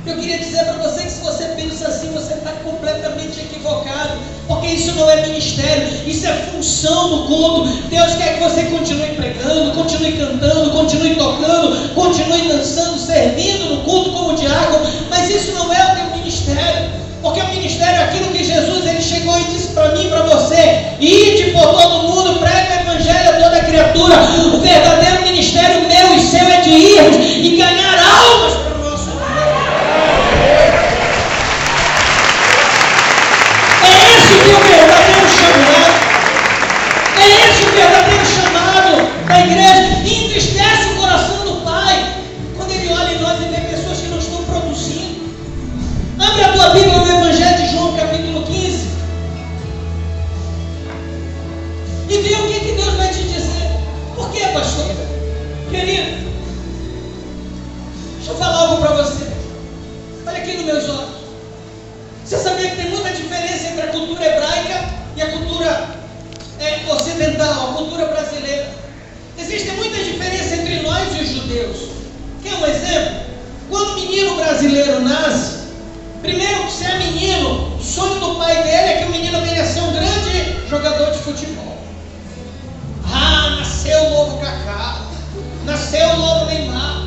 Eu queria dizer para você que se você pensa assim, você está completamente equivocado, porque isso não é ministério, isso é função do culto. Deus quer que você continue pregando, continue cantando, continue tocando, continue dançando, servindo no culto como diácono, mas isso não é o teu ministério, porque o ministério é aquilo que Jesus ele chegou e disse para mim e para você: ide por todo mundo, pregue o evangelho a toda criatura. O verdadeiro ministério meu e seu é de ir e ganhar almas para o nosso Deus. É esse que é o verdadeiro chamado. É esse o verdadeiro chamado da igreja. E entristece o coração do Pai quando Ele olha em nós e vê pessoas que não estão produzindo. Abre a tua Bíblia no Evangelho de João, capítulo 15. E vê o que Deus vai te dizer. Por quê, pastor? Querido, deixa eu falar algo para você. Olha aqui nos meus olhos. Você sabia que tem muita diferença entre a cultura hebraica e a cultura ocidental, a cultura brasileira? Existem muitas diferenças entre nós e os judeus. Quer um exemplo? Quando o menino brasileiro nasce, primeiro, se é menino, o sonho do pai dele é que o menino venha a ser um grande jogador de futebol. Ah, nasceu o novo Kaká, nasceu o novo Neymar.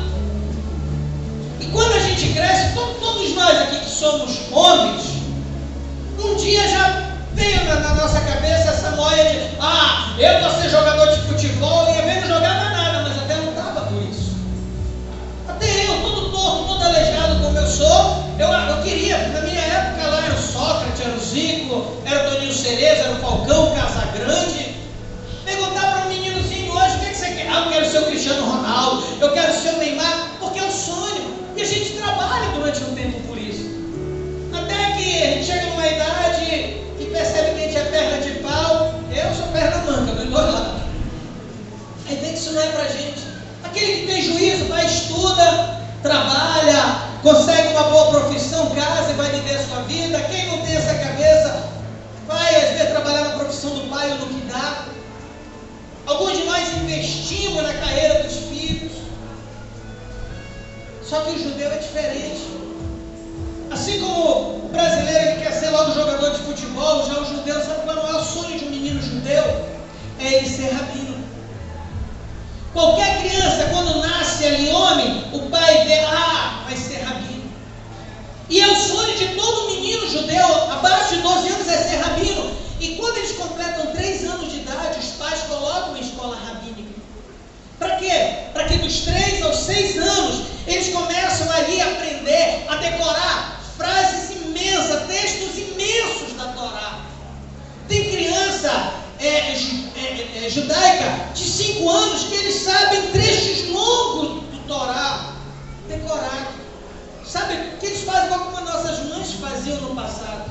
E quando a gente cresce, todos nós aqui que somos homens, um dia já veio na nossa cabeça essa moia de: eu vou ser jogador de futebol, e eu não jogava nada, mas até lutava por isso. Até eu, todo torto, todo aleijado como eu sou, eu queria, na minha época lá era o Sócrates, era o Zico, era o Toninho Cerezo, era o Falcão, o Casagrande. Perguntar para um meninozinho hoje: o que você quer? Eu quero ser o Cristiano Ronaldo, eu quero ser o Neymar, porque é um sonho. E a gente trabalha durante um tempo por isso. Até que a gente chega numa idade e percebe que a gente é perna de pau. Eu sou perna manca, do dois lados. Aí vê que isso não é pra gente. Aquele que tem juízo, vai, estuda, trabalha, consegue uma boa profissão, casa e vai viver a sua vida. Quem não tem essa cabeça, vai às vezes trabalhar na profissão do pai ou no que dá. Alguns de nós investimos na carreira dos filhos. Só que o judeu é diferente. Assim como o brasileiro ele quer ser logo jogador de futebol, já o judeu, sabe qual é o sonho de um menino judeu? É ele ser rabino. Qualquer criança, quando nasce ali homem, o pai vê: vai ser rabino. E é o sonho de todo menino judeu, abaixo de 12 anos, é ser rabino. E quando eles completam 3 anos de idade, os pais colocam em escola rabínica. Para quê? Para que dos 3 aos 6 anos, eles começam ali a aprender, a decorar frases imensas, textos imensos da Torá. Tem criança judaica de 5 anos que eles sabem trechos longos do Torá, decorado. Sabe que eles fazem como as nossas mães faziam no passado.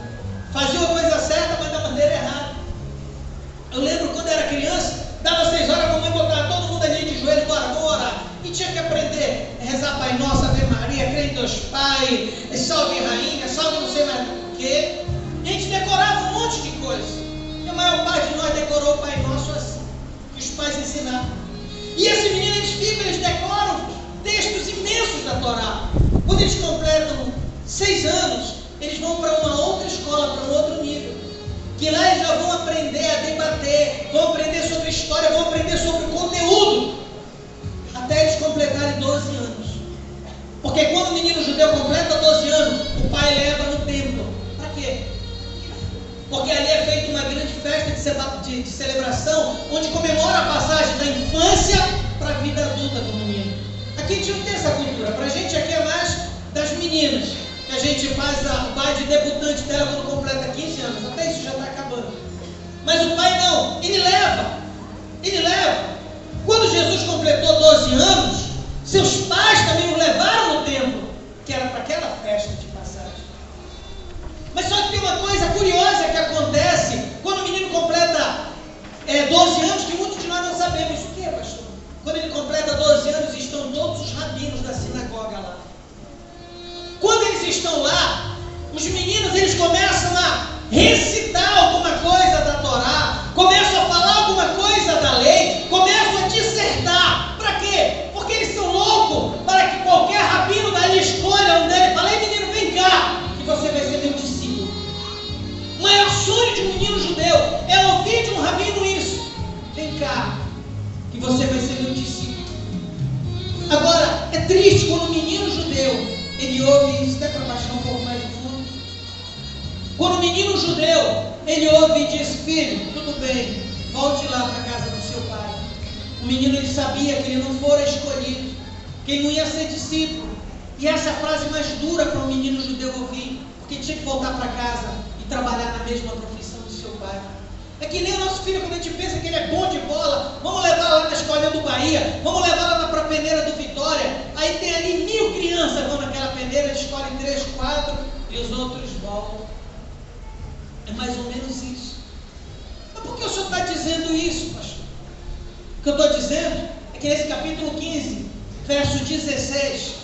Faziam a coisa certa, mas da maneira errada. Eu lembro quando era criança, dava 6 horas, a mamãe botava todo mundo ali de joelho: bora, vamos orar. E tinha que aprender a rezar Pai Nosso, Ave Maria, crê em Deus Pai, salve Rainha, salve não sei mais o quê. A gente decorava um monte de coisa. E a maior parte de nós decorou o Pai Nosso assim, que os pais ensinavam. E esse menino, eles decoram textos imensos da Torá. Quando eles completam 6 anos, eles vão para uma outra escola, para um outro nível. Que lá eles já vão aprender a debater, vão aprender sobre história, vão aprender sobre o conteúdo, até eles completarem 12 anos. Porque quando o menino judeu completa 12 anos, o pai leva no templo. Para quê? Porque ali é feita uma grande festa de celebração, onde comemora a passagem da infância para a vida adulta do menino. Aqui a gente não tem essa cultura. Para a gente aqui é mais das meninas, que a gente faz o baile de debutante dela quando completa 15 anos. Até isso já está acabando. Mas o pai não, ele leva. Quando Jesus completou 12 anos, seus pais também o levaram no templo, que era para aquela festa de passagem. Mas só que tem uma coisa curiosa que acontece quando o menino completa 12 anos, que muitos de nós não sabemos. O que é, pastor? Quando ele completa 12 anos, estão todos os rabinos da sinagoga lá. Quando eles estão lá, os meninos eles começam a recitar alguma coisa da Torá, começam a falar alguma coisa da lei, começam a dissertar. Para quê? Porque eles são loucos para que qualquer rabino dali escolha um deles. Fala: ei menino, ele ouve isso, até para baixar um pouco mais do fundo. Quando o menino judeu, ele ouve e diz: filho, tudo bem, volte lá para a casa do seu pai. O menino, ele sabia que ele não fora escolhido, que ele não ia ser discípulo. E essa é a frase mais dura para um menino judeu ouvir, porque tinha que voltar para casa e trabalhar na mesma profissão do seu pai. É que nem o nosso filho, quando a gente pensa que ele é bom de bola, vamos levar lá na escolinha do Bahia, vamos levar lá para a peneira do Vitória. Aí tem ali 1000 crianças vão naquela peneira, eles escolhem 3, 4 e os outros voltam. É mais ou menos isso. Mas por que o senhor está dizendo isso, pastor? O que eu estou dizendo é que nesse capítulo 15, verso 16,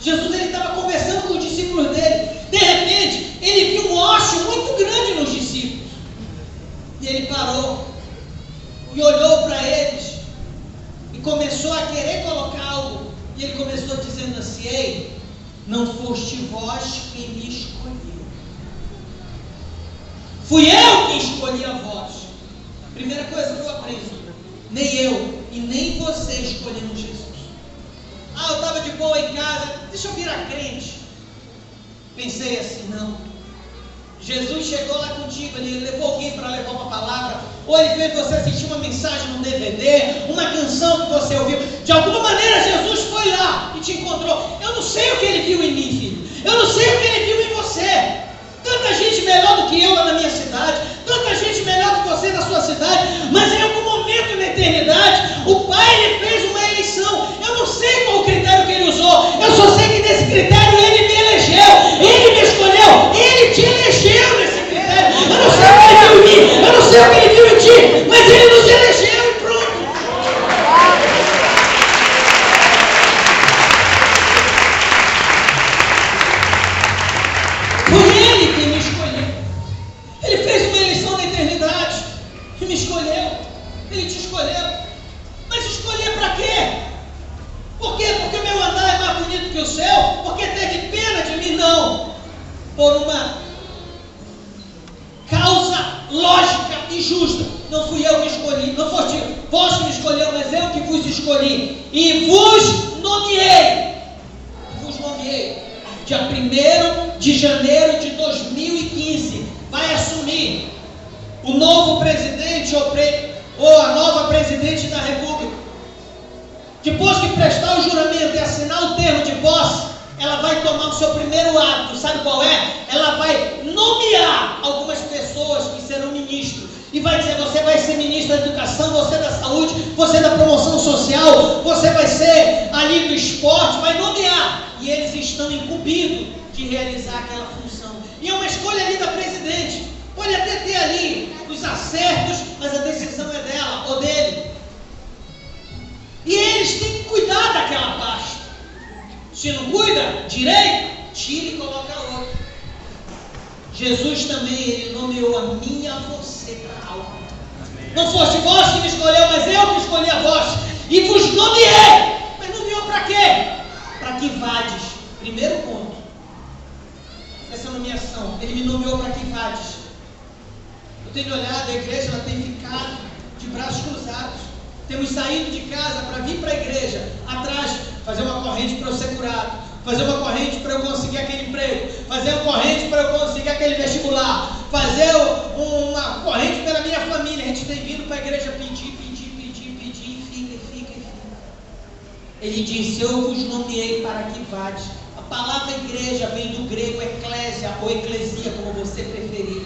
Jesus estava conversando com os discípulos dele. De repente, ele viu um ócio muito grande nos discípulos. E ele parou e olhou para eles e começou a querer colocar algo. E ele começou dizendo assim: ei, não foste vós quem me escolheu. Fui eu quem escolhi a vós. Primeira coisa que eu aprendi: nem eu e nem você escolhemos Jesus. Ah, eu estava de boa em casa, deixa eu virar crente. Pensei assim: não. Jesus chegou lá contigo, ele levou alguém para levar uma palavra, ou ele fez você assistir uma mensagem no DVD, uma canção que você ouviu. De alguma maneira Jesus foi lá e te encontrou. Eu não sei o que ele viu em mim, filho. Eu não sei o que ele viu em você. Tanta gente melhor do que eu lá na minha cidade, tanta gente melhor que você na sua cidade, mas em algum momento na eternidade, o Pai ele fez uma eleição. Eu não sei qual o critério que ele usou, eu só sei que nesse critério ele me elegeu, ele me escolheu, ele te elegeu nesse critério. Eu não sei o que ele viu em mim, eu não sei o que ele viu em ti, mas ele nos elegeu e pronto. Foi ele quem me escolheu. Ele fez uma eleição na eternidade e me escolheu. Ele te escolheu. Mas escolher para quê? Por quê? Porque o meu andar é mais bonito que o seu? Porque teve pena de mim? Não. Por uma causa lógica e justa. Não fui eu que escolhi. Não foste vós que me escolheu, mas eu que vos escolhi. E vos nomeei. Vos nomeei. Dia 1º de janeiro de 2015. Vai assumir o novo presidente ou a nova presidente da República. Depois que prestar o juramento e assinar o termo de posse, ela vai tomar o seu primeiro ato. Sabe qual é? Ela vai nomear algumas pessoas que serão ministros. E vai dizer: você vai ser ministro da educação, você da saúde, você da promoção social, você vai ser ali do esporte, vai nomear. E eles estão incumbidos de realizar aquela função. E é uma escolha ali da presidente. Pode até ter ali os acertos, mas a decisão é dela ou dele. E eles têm que cuidar daquela pasta. Se não cuida direito, tira e coloca outra. Jesus também, ele nomeou a mim e a você para algo. Não foste vós que me escolheu, mas eu que escolhi a vós. E vos nomeei. Mas nomeou para quê? Para que vades. Primeiro ponto. Essa nomeação. Ele me nomeou para que vades. Eu tenho olhado, a igreja ela tem ficado de braços cruzados. Temos saído de casa para vir para a igreja, atrás, fazer uma corrente para eu ser curado, fazer uma corrente para eu conseguir aquele emprego, fazer uma corrente para eu conseguir aquele vestibular, fazer uma corrente pela minha família. A gente tem vindo para a igreja pedir, e fica. Ele disse: eu vos nomeei para que vades. A palavra igreja vem do grego eclésia ou eclesia, como você preferir.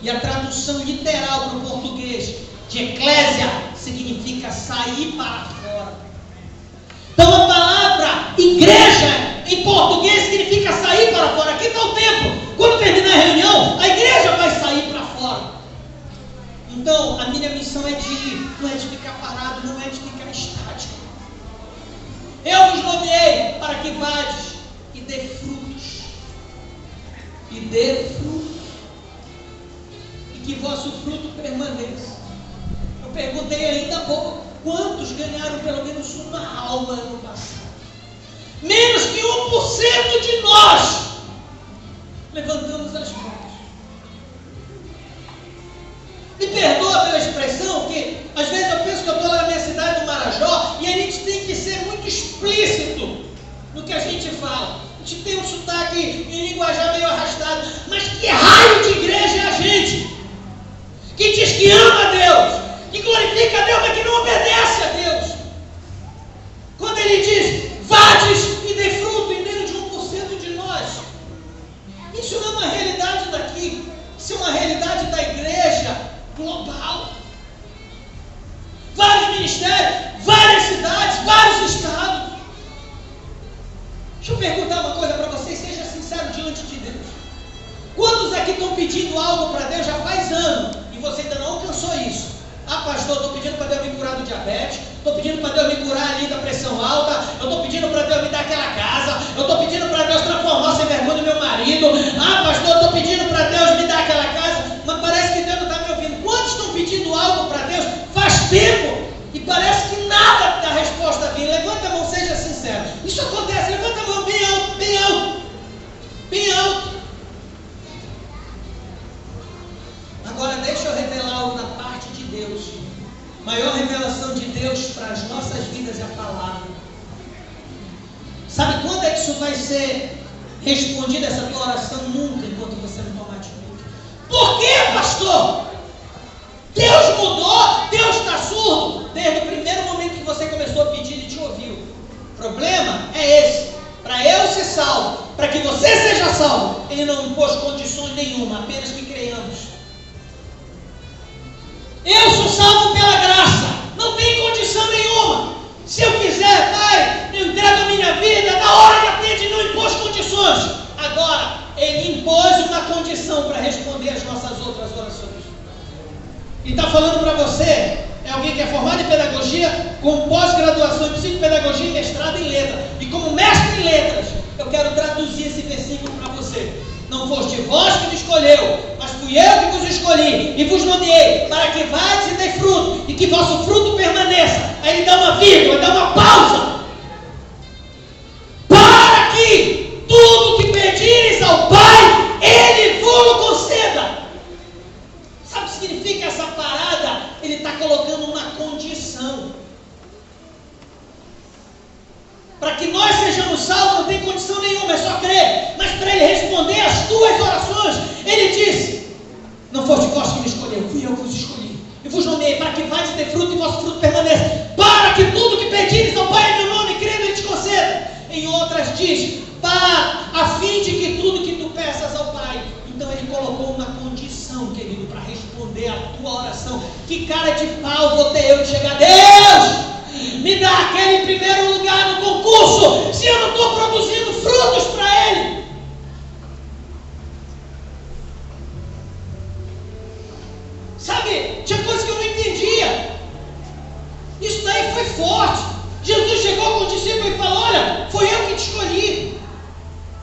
E a tradução literal para o português de eclésia significa sair para fora. Então a palavra igreja em português significa sair para fora. Aqui está o tempo. Quando terminar a reunião, a igreja vai sair para fora. Então a minha missão é de ir, não é de ficar parado, não é de ficar estático. Eu vos nomeei para que vades e dê frutos. E dê frutos. E que vosso fruto permaneça. Eu perguntei ainda há pouco: quantos ganharam pelo menos uma alma no passado? Menos que 1% de nós levantamos as mãos. Me perdoa pela expressão, que às vezes eu penso que eu estou lá na minha cidade, no Marajó, e a gente tem que ser muito explícito no que a gente fala. gente tem um sotaque em linguajar meio arrastado, mas que raio de igreja é a gente? Que diz que ama a Deus, que glorifica a Deus, mas que não obedece a Deus. Quando ele diz, vades e dê fruto em menos de 1% de nós. Isso não é uma realidade daqui, isso é uma realidade da igreja global. Vários ministérios, várias cidades, vários estados. Deixa eu perguntar uma coisa para vocês, seja sincero diante de Deus. Quantos aqui estão pedindo algo para Deus já faz ano e você ainda não alcançou isso? Ah, pastor, estou pedindo para Deus me curar do diabetes, estou pedindo para Deus me curar ali da pressão alta, eu estou pedindo para Deus me dar aquela casa, eu estou pedindo para Deus transformar sem vergonha do meu marido. Ah, pastor, estou pedindo para Deus me dar aquela casa, mas parece que Deus não está me ouvindo. Quantos estão pedindo algo para Deus faz tempo e parece que nada da resposta vem? Levanta a mão, seja sincero. Isso acontece, levanta a mão bem alto, bem alto, bem alto. Agora deixa eu revelar algo da parte de Deus. A maior revelação de Deus para as nossas vidas é a palavra. Sabe quando é que isso vai ser respondido, essa tua oração? Nunca, enquanto você não tomar atitude. Por quê, pastor? Deus mudou, Deus está surdo. Desde o primeiro momento que você começou a pedir, Ele te ouviu. O problema é esse. Para eu ser salvo, para que você seja salvo, Ele não impôs condições nenhuma, apenas que creiamos. Eu sou salvo pela graça, não tem condição nenhuma. Se eu quiser, Pai, eu entrego a minha vida, na hora que atende, não impôs condições. Agora, Ele impôs uma condição para responder as nossas outras orações. E está falando para você, é alguém que é formado em pedagogia, com pós-graduação em psicopedagogia e mestrado em letras. E como mestre em letras, eu quero traduzir esse versículo para você. Não foste vós que me escolheu, mas fui eu que vos escolhi e vos nomeei para que vades e dê fruto, e que vosso fruto permaneça. Aí ele dá uma vírgula, dá uma pausa. Para que tudo que pedires ao Pai, Ele vos conceda. Sabe o que significa essa parada? Ele está colocando uma condição. Para que nós sejamos salvos, não tem condição nenhuma, é só crer. Mas para Ele responder as tuas orações, Ele disse, não foste vós que me escolheu, fui eu que vos escolhi. E vos nomeei para que vades e dê fruto e vosso fruto permaneça. Para que tudo que pedires ao Pai em meu nome, crendo, Ele te conceda. Em outras diz, a fim de que tudo que tu peças ao Pai. Então Ele colocou uma condição, querido, para responder a tua oração. Que cara de pau vou ter eu de chegar, Deus! Me dá aquele primeiro lugar no concurso, se eu não estou produzindo frutos para Ele. Sabe, tinha coisas que eu não entendia. Isso daí foi forte. Jesus chegou com o discípulo e falou, olha, foi eu que te escolhi.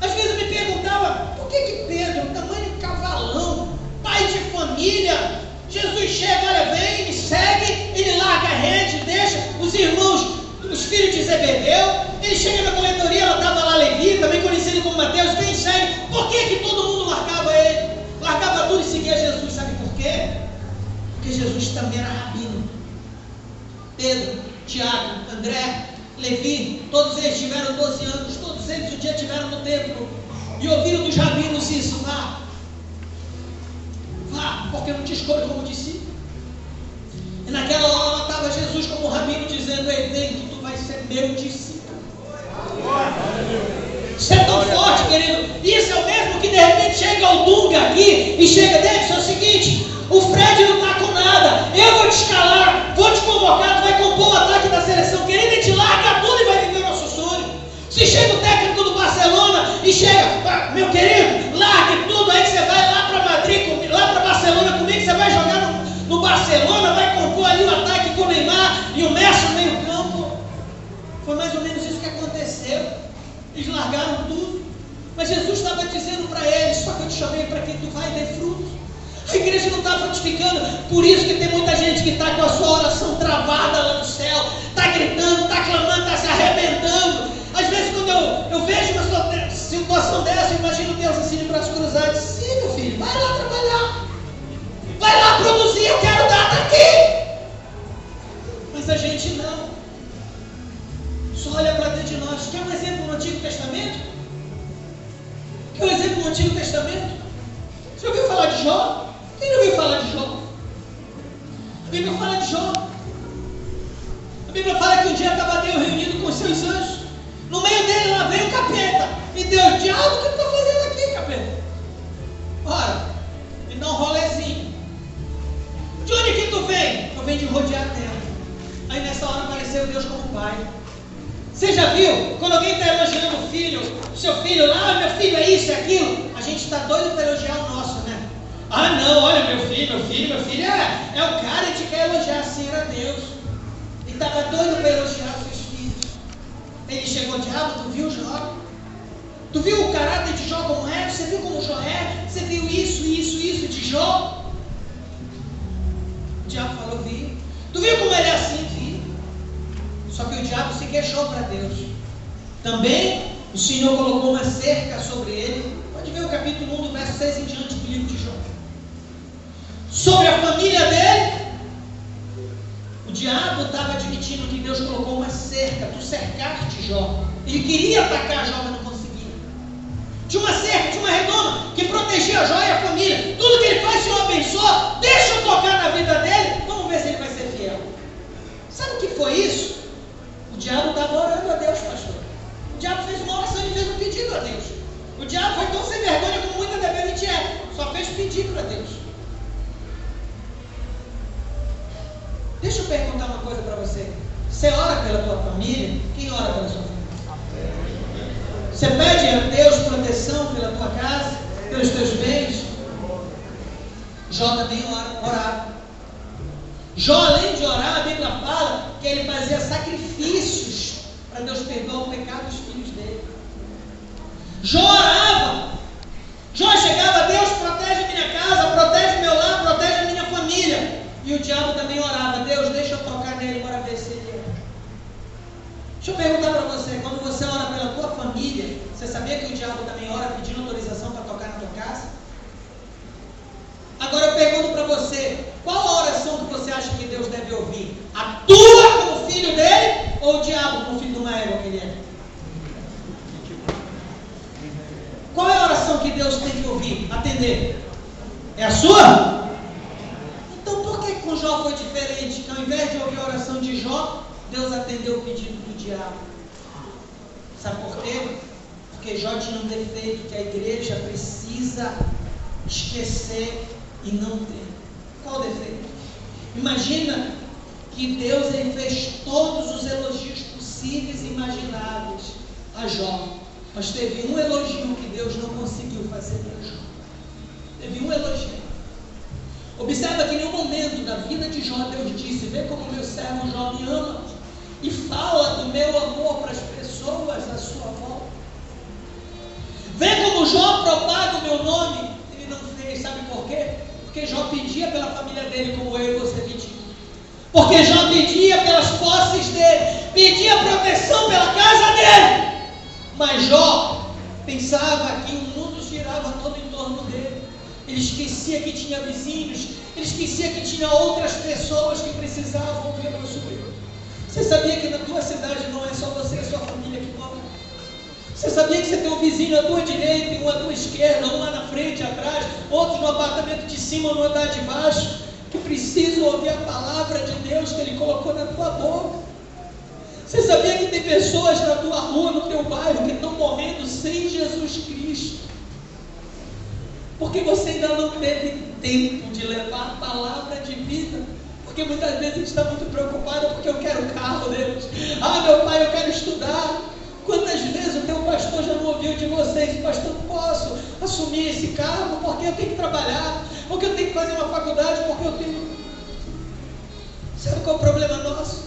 Às vezes eu me perguntava, por que Pedro, tamanho de cavalão, pai de família, Jesus chega, olha, vem, me segue, ele larga a rede, deixa os irmãos, os filhos de Zebedeu, ele chega na coletoria, ela estava lá, Levi, também conhecido como Mateus, vem e segue. Por que todo mundo largava ele? Largava tudo e seguia Jesus, sabe por quê? Porque Jesus também era rabino. Pedro, Tiago, André, Levi, todos eles tiveram 12 anos, todos eles um dia estiveram no templo e ouviram dos rabinos isso, vá, porque eu não te escolho como discípulo. E naquela hora lá estava Jesus como rabino dizendo, ei, vem que tu vai ser meu discípulo. Isso é tão forte, querido. Isso é o mesmo que de repente chega o Dunga aqui e chega, Davidson, é o seguinte, o Fred não está com nada, eu vou te escalar, vou te convocar, tu vai compor o ataque da seleção, querido, ele te larga tudo e vai viver o nosso sonho. Se chega o técnico do Barcelona e chega, meu querido, largue tudo aí que você vai lá para Madrid, lá para Barcelona comigo, que você vai jogar no Barcelona, vai compor ali o ataque com o Neymar e o Messi no meio campo. Foi mais ou menos isso que aconteceu. Eles largaram tudo. Mas Jesus estava dizendo para eles, só que eu te chamei para que tu vai e dê frutos. A igreja não está frutificando, por isso que tem muita gente que está com a sua oração travada lá no céu, está gritando, está clamando, está se arrebentando. Às vezes quando eu vejo uma situação dessa, eu imagino Deus assim de braços cruzados, sim, meu filho, vai lá trabalhar, vai lá produzir, eu quero dar daqui. Mas a gente não, só olha para dentro de nós. Quer um exemplo no Antigo Testamento? Antigo Testamento. Você ouviu falar de Jó? Quem não ouviu falar de Jó? A Bíblia fala de Jó. A Bíblia fala que um dia estava Deus reunido com os seus anjos. No meio dele lá veio o capeta. E Deus, diabo, o que tu está fazendo aqui, capeta? Ora, me dá um rolezinho. De onde que tu vem? Eu venho de rodear a terra. Aí nessa hora apareceu Deus como pai. Você já viu? Quando alguém está elogiando o filho, seu filho lá, meu filho é isso, é aquilo. A gente está doido para elogiar o nosso, né? Ah não, olha meu filho é o cara, a gente quer elogiar assim, era Deus. Ele estava doido para elogiar os seus filhos. Ele chegou, diabo, tu viu Jó? Tu viu o caráter de Jó como é? Você viu como Jó é? Você viu isso de Jó? O diabo falou, vi. Tu viu como ele é assim? Vi. Só que o diabo se queixou para Deus. Também o Senhor colocou uma cerca sobre ele. Pode ver o capítulo 1 do verso 6 em diante do livro de Jó. Sobre a família dele, o diabo estava admitindo que Deus colocou uma cerca, tu cercaste Jó. Ele queria atacar Jó, mas não conseguia. Tinha uma cerca, tinha uma redoma que protegia Jó e a família. Tudo que ele faz, o Senhor abençoa. Deixa eu tocar na vida dele. Vamos ver se ele vai ser fiel. Sabe o que foi isso? O diabo estava orando a Deus, pastor. O diabo fez uma oração e fez um pedido a Deus. O diabo foi tão sem vergonha como muita da gente é. Só fez pedido a Deus. Deixa eu perguntar uma coisa para você. Você ora pela tua família? Quem ora pela sua família? Você pede a Deus proteção pela tua casa, pelos teus bens? Jó também orava. Jó, além de orar, a Bíblia fala que ele fazia sacrifícios para Deus perdoar o pecado dos filhos dele. Jó orava. Jó chegava a Deus, protege minha casa, protege meu lar, protege a minha família. E o diabo também orava, Deus, deixa eu tocar nele para ver se ele é. Deixa eu perguntar para você, quando você ora pela tua família, você sabia que o diabo também ora pedindo autorização para tocar na tua casa? Agora eu pergunto para você, qual a oração que você acha que Deus deve ouvir? A tua como filho dele ou o diabo como filho de uma égua que ele é? Qual é a oração que Deus tem que ouvir, atender? É a sua? Então por que com Jó foi diferente? Que ao invés de ouvir a oração de Jó, Deus atendeu o pedido do diabo. Sabe por quê? Porque Jó tinha um defeito que a igreja precisa esquecer e não ter. Qual o defeito? Imagina que Deus ele fez todos os elogios possíveis e imagináveis a Jó. Mas teve um elogio que Deus não conseguiu fazer para Jó. Teve um elogio. Observa que em nenhum momento da vida de Jó Deus disse, vê como meu servo Jó me ama e fala do meu amor para as pessoas à sua volta. Vê como Jó propaga o meu nome. Ele não fez, sabe por quê? Porque Jó pedia pela família dele como eu e você pedia. Porque Jó pedia pelas posses dele, pedia proteção pela casa dele. Mas Jó pensava que o mundo girava todo em torno dele. Ele esquecia que tinha vizinhos, ele esquecia que tinha outras pessoas que precisavam vê-lo superior. Você sabia que na tua cidade não é só você e sua família que mora? Você sabia que você tem um vizinho à tua direita e um à tua esquerda, um lá na frente, atrás, outro no apartamento de cima, no andar de baixo, que precisam ouvir a palavra de Deus que Ele colocou na tua boca? Você sabia que tem pessoas na tua rua, no teu bairro, que estão morrendo sem Jesus Cristo? Porque você ainda não teve tempo de levar a palavra de vida. Porque muitas vezes a gente está muito preocupado porque eu quero o carro deles. Ah, meu pai, eu quero estudar. Quantas vezes o teu pastor já não ouviu de vocês? Pastor, não posso assumir esse cargo porque eu tenho que trabalhar, porque eu tenho que fazer uma faculdade, porque eu tenho... Sabe qual é o problema nosso?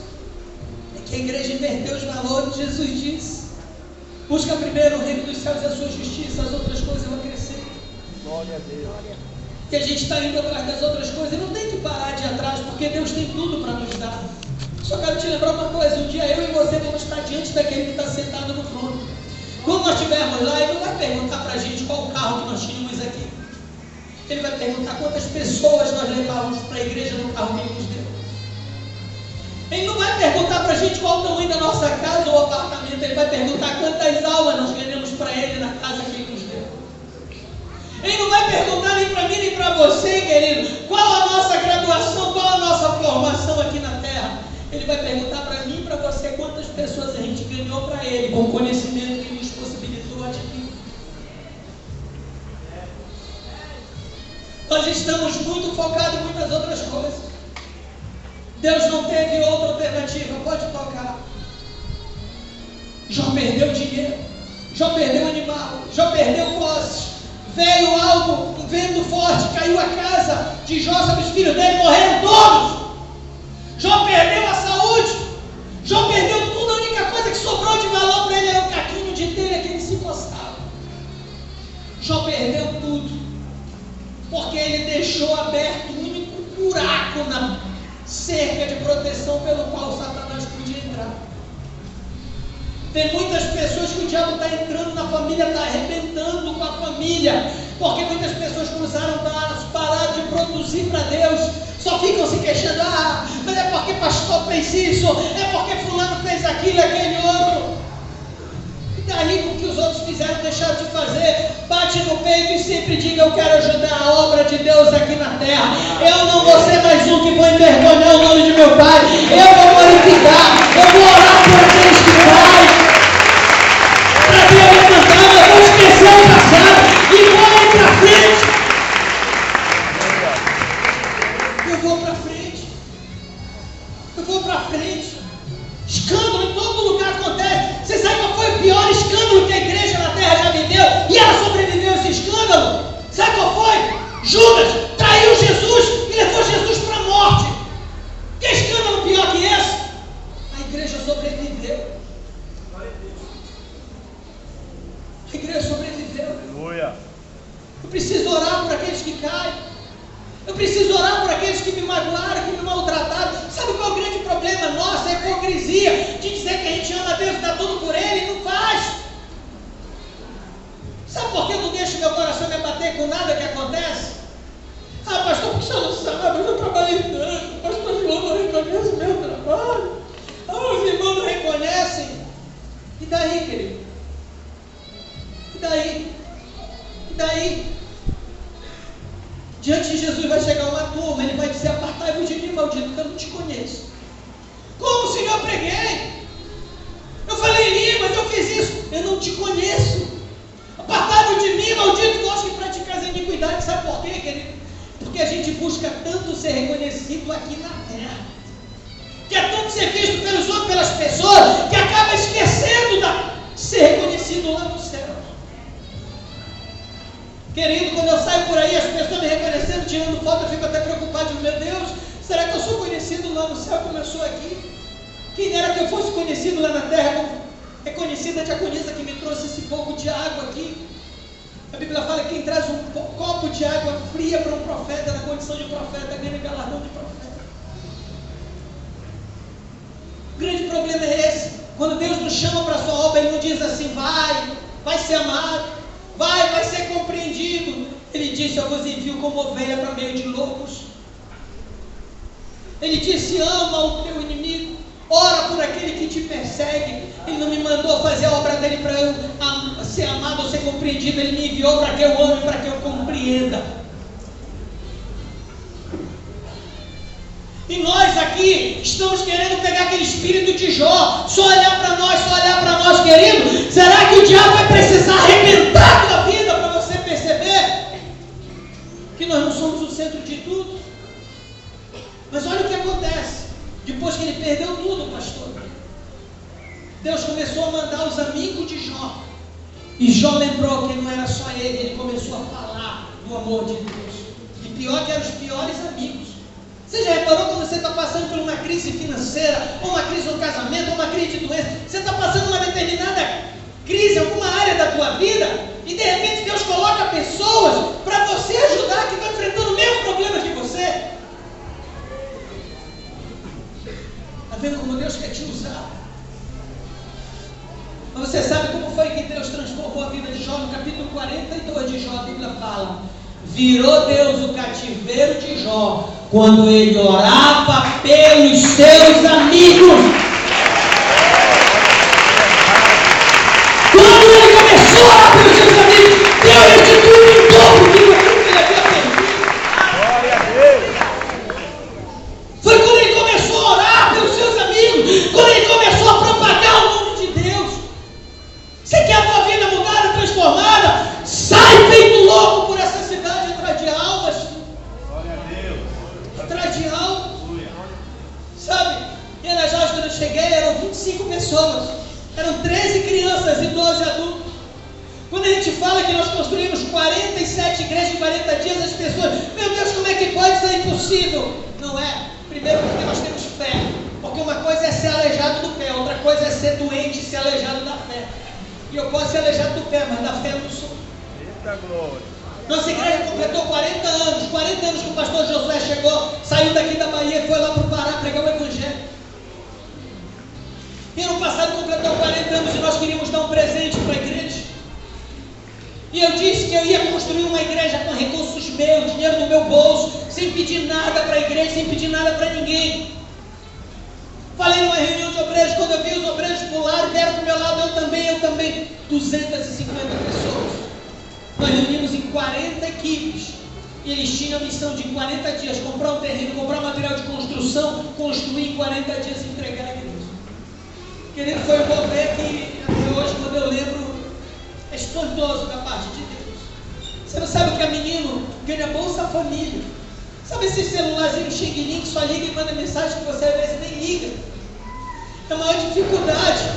É que a igreja inverteu os valores. Jesus disse, busca primeiro o reino dos céus e a sua justiça, as outras coisas vão crescer. Glória a Deus. Que a gente está indo atrás das outras coisas e não tem que parar de ir atrás, porque Deus tem tudo para nos dar. Só quero te lembrar uma coisa, um dia eu e você vamos estar diante daquele que está sentado no trono. Quando nós estivermos lá, Ele não vai perguntar para a gente qual o carro que nós tínhamos aqui. Ele vai perguntar quantas pessoas nós levávamos para a igreja no carro que Ele nos deu. Ele não vai perguntar para a gente qual o tamanho da nossa casa ou apartamento. Ele vai perguntar quantas almas nós ganhamos para Ele na casa que Ele nos deu. pessoas a gente ganhou para Ele, com o conhecimento que nos possibilitou adquirir. Nós estamos muito focados em muitas outras coisas. Deus não teve outra alternativa. Pode tocar. Jó perdeu dinheiro, Jó perdeu animal, Jó perdeu posses. Veio algo, um vento forte, caiu a casa de Jó sobre os filhos dele, morreram todos. Jó perdeu a saúde, Jó perdeu tudo. A única coisa que sobrou de valor para ele era o caquinho de telha que ele se encostava. Jó perdeu tudo, porque ele deixou aberto um único buraco na cerca de proteção pelo qual Satanás podia entrar. Tem muitas pessoas que o diabo está entrando na família, está arrebentando com a família, porque muitas pessoas cruzaram braços, pararam de produzir para Deus, só ficam se queixando, mas é porque pastor fez isso, é porque fulano fez aquilo, aquele outro. E daí com o que os outros fizeram, deixaram de fazer, bate no peito e sempre diga: eu quero ajudar a obra de Deus aqui na terra. Eu não vou ser mais um que vou envergonhar o nome de meu Pai. Eu vou glorificar, eu vou orar por aqueles que caem, para Deus levantar. Eu vou esquecer o passado e vou ir para frente. Eu vou para frente. Eu vou para frente. Escândalo em todo lugar acontece. Você sabe qual foi o pior escândalo que a igreja na terra já viveu? E ela sobreviveu a esse escândalo? Sabe qual foi? Judas traiu Jesus e levou Jesus para a morte. Que escândalo pior que esse? A igreja sobreviveu. A igreja sobreviveu. Aleluia. Eu preciso orar por aqueles que caem. Eu preciso orar por aqueles que me magoaram, que me maltrataram. Sabe qual é o grande problema nosso? É a hipocrisia de dizer que a gente ama a Deus e dá tudo por Ele e não faz. Sabe por que eu não deixo meu coração me abater com nada que acontece? Pastor, porque o senhor não sabe, eu trabalhei tanto. Pastor João não reconhece o meu trabalho. Os irmãos não reconhecem. E daí, querido? E daí? E daí? Diante de Jesus vai chegar uma turma, ele vai dizer: apartai-vos de mim, maldito, que eu não te conheço. Como, Senhor, eu preguei? Eu falei em línguas, eu fiz isso. Eu não te conheço. Apartai-vos de mim, maldito, vós que praticais a iniquidade. Sabe por quê, querido? Porque a gente busca tanto ser reconhecido aqui na terra, quer tanto ser visto pelos outros, pelas pessoas, que acaba esquecendo de ser reconhecido lá no céu. Querido, quando eu saio por aí, as pessoas me reconhecendo, tirando foto, eu fico até preocupado. Meu Deus, será que eu sou conhecido lá no céu como eu sou aqui? Quem dera que eu fosse conhecido lá na terra, como é conhecida a diaconisa que me trouxe esse pouco de água aqui. A Bíblia fala que quem traz um copo de água fria para um profeta, na condição de profeta, ganha galardão de profeta. O grande problema é esse. Quando Deus nos chama para a sua obra, Ele não diz assim: vai ser amado, vai ser compreendido. Ele disse: eu vos envio como ovelha para meio de lobos. Ele disse: ama o teu inimigo, ora por aquele que te persegue. Ele não me mandou fazer a obra dele para eu ser amado ou ser compreendido. Ele me enviou para que eu ame, para que eu compreenda. E nós aqui estamos querendo pegar aquele espírito de Jó, só olhar para nós, querido. Será que o diabo vai precisar arrebentar da vida para você perceber que nós não somos o centro de tudo? Mas olha o que acontece. Depois que ele perdeu tudo, pastor, Deus começou a mandar os amigos de Jó. E Jó lembrou que não era só ele começou a falar do amor de Deus. E pior que eram os piores amigos. Você já reparou quando você está passando por uma crise financeira, ou uma crise no casamento, ou uma crise de doença? Você está passando uma determinada crise em alguma área da tua vida, e de repente Deus coloca pessoas para você ajudar, que estão enfrentando o mesmo problema que você. Está vendo como Deus quer te usar? Mas você sabe como foi que Deus transformou a vida de Jó? No capítulo 42 de Jó, a Bíblia fala: virou Deus o cativeiro de Jó quando ele orava pelos seus amigos. Quando ele começou a orar pelos seus amigos, Deus restituiu em dobro tudo aquilo que ele havia perdido. Glória a Deus. Foi quando ele começou a orar pelos seus amigos, quando ele começou a propagar fala que nós construímos 47 igrejas em 40 dias, as pessoas, meu Deus, como é que pode ser impossível? Não é. Primeiro porque nós temos fé. Porque uma coisa é ser aleijado do pé, outra coisa é ser doente e ser aleijado da fé. E eu posso ser aleijado do pé, mas da fé eu não sou. Eita glória. Nossa igreja completou 40 anos. 40 anos que o pastor Josué chegou, saiu daqui da Bahia e foi lá para o Pará pregar o Evangelho. E ano passado completou 40 anos e nós queríamos dar um presente para a igreja. E eu disse que eu ia construir uma igreja com recursos meus, dinheiro no meu bolso, sem pedir nada para a igreja, sem pedir nada para ninguém. Falei numa reunião de obreiros, quando eu vi os obreiros pularem, vieram para o meu lado, eu também, 250 pessoas. Nós reunimos em 40 equipes. E eles tinham a missão de em 40 dias comprar um terreno, comprar material de construção, construir em 40 dias e entregar a igreja. Querido, foi um mover que até hoje, quando eu lembro, é espantoso da parte de Deus. Você não sabe o que é menino ganha Bolsa Família. Sabe esse celularzinho xing-ling que só liga e manda mensagem que você às vezes nem liga? É a maior dificuldade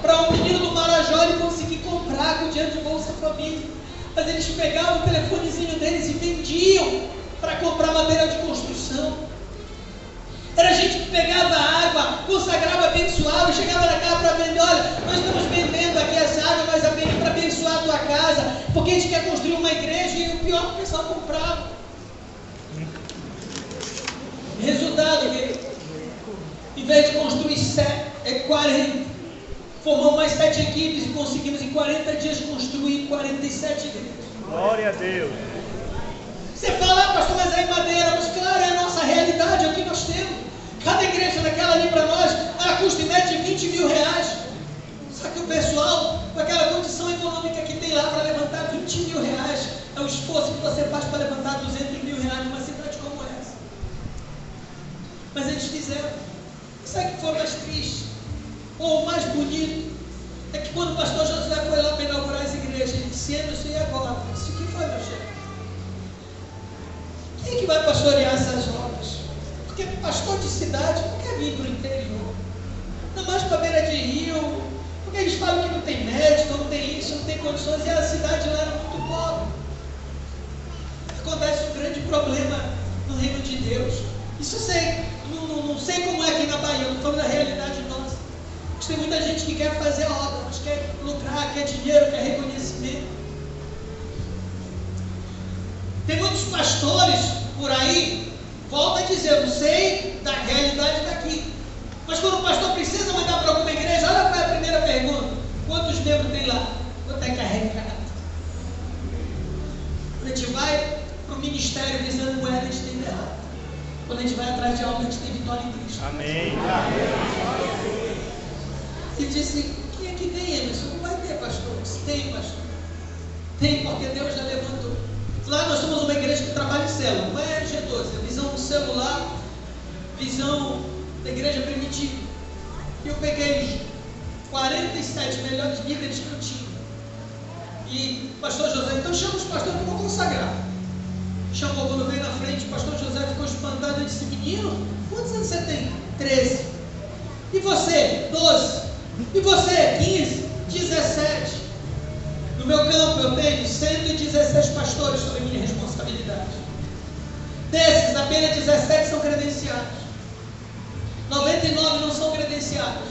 para um menino do Marajó ele conseguir comprar com o dinheiro de Bolsa Família. Mas eles pegavam o telefonezinho deles e vendiam para comprar material de construção. Era gente que pegava água, consagrava, abençoava, chegava na casa para vender. Olha, nós estamos vendendo aqui essa água, mas é para abençoar a tua casa, porque a gente quer construir uma igreja e o pior, o pessoal comprava. Resultado, querido, em vez de construir 40, formamos mais 7 equipes e conseguimos em 40 dias construir 47 igrejas. Glória a Deus. Você fala, pastor, mas é em madeira, mas claro, é a nossa realidade, é o que nós temos. Cada igreja daquela ali para nós, ela custa em média de 20 mil reais. Só que o pessoal, com aquela condição econômica que tem lá para levantar 20 mil reais, é o esforço que você faz para levantar 200 mil reais numa cidade como essa. Mas eles fizeram. Sabe o que foi mais triste? Ou o mais bonito? É que quando o pastor Josué foi lá para inaugurar as igrejas, ele disse, Emerson, e agora? Eu disse, o que foi, meu chefe? Quem é que vai pastorear essas obras? Porque pastor de cidade não quer vir para o interior. Não mais para a beira de rio. Porque eles falam que não tem médico, não tem isso, não tem condições. E a cidade lá era muito pobre. Acontece um grande problema no reino de Deus. Isso eu sei. Não sei como é aqui na Bahia. Eu estou falando da realidade nossa. Mas tem muita gente que quer fazer obra, mas quer lucrar, quer dinheiro, quer reconhecimento. Tem muitos pastores por aí, volta a dizer, eu não sei da realidade daqui. Mas quando o pastor precisa mandar para alguma igreja, olha qual é a primeira pergunta. Quantos membros tem lá? Quanto é carregado? Quando a gente vai para o ministério visando moeda, a gente tem errado. Quando a gente vai atrás de alma, a gente tem vitória em Cristo. Amém. E disse, quem é que tem, Emerson? Não vai ter, pastor. Tem, pastor. Tem, porque Deus já levantou. Lá nós somos uma igreja que trabalha em célula, não é G12, é visão do celular, visão da igreja primitiva. E eu peguei os 47 melhores líderes que eu tinha. E o pastor José, então chama os pastores que eu vou consagrar. Chamou, quando veio na frente, o pastor José ficou espantado e disse, menino, quantos anos você tem? 13. E você? 12. E você? 15. 17. No meu campo eu tenho 116 pastores sob minha responsabilidade. Desses, apenas 17 são credenciados. 99 não são credenciados.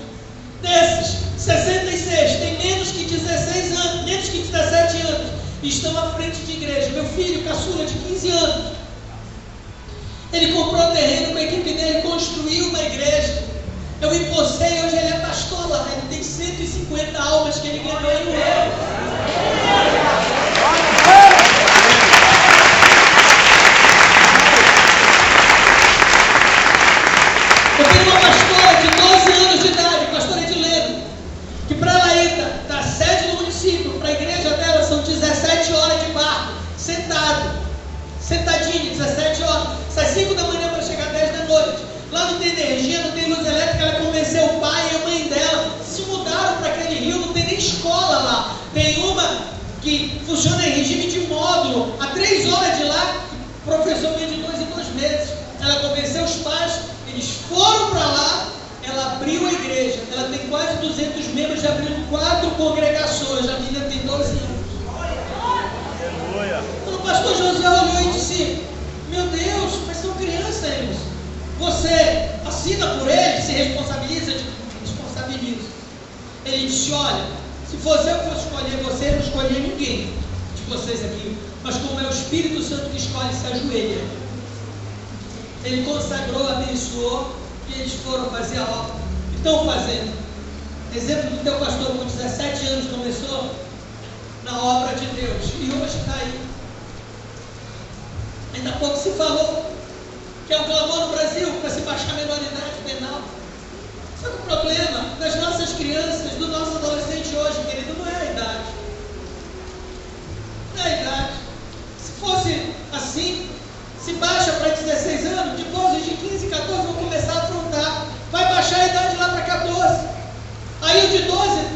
Desses, 66 têm menos que 16 anos, menos que 17 anos. E estão à frente de igreja. Meu filho, caçula, de 15 anos. Ele comprou terreno com a equipe dele, construiu uma igreja. Eu impostei, hoje ele é pastor lá. Ele tem 150 almas que ele ganhou em um ano. Eu tenho uma pastora de 12 anos de idade, pastora Edilene, que para ela ir da sede do município para a igreja dela são 17 horas de barco, sentadinho, 17 horas, sai 5 da manhã para chegar 10 da noite. Lá não tem energia, não tem luz elétrica, ela convenceu o pai e a mãe dela, se mudaram para aquele rio, não tem nem escola lá. Tem uma que funciona em regime de módulo, a 3 horas de lá, o professor vem de 2 em 2 meses. Ela convenceu os pais, eles foram para lá, ela abriu a igreja, ela tem quase 200 membros, já abriu 4 congregações, a menina tem 12 anos. disse: olha, se fosse eu que fosse escolher você, eu não escolhia ninguém de vocês aqui, mas como é o Espírito Santo que escolhe, se ajoelha. Ele consagrou, abençoou, e eles foram fazer a obra. E estão fazendo. Exemplo do teu pastor, com 17 anos começou na obra de Deus, e hoje está aí. Ainda há pouco se falou que é um clamor no Brasil para se baixar a menoridade penal. Só que o problema das nossas crianças, do nosso adolescente hoje, querido, não é a idade. Não é a idade. Se fosse assim, se baixa para 16 anos, depois de 15, 14 vão começar a afrontar. Vai baixar a idade lá para 14. Aí o de 12,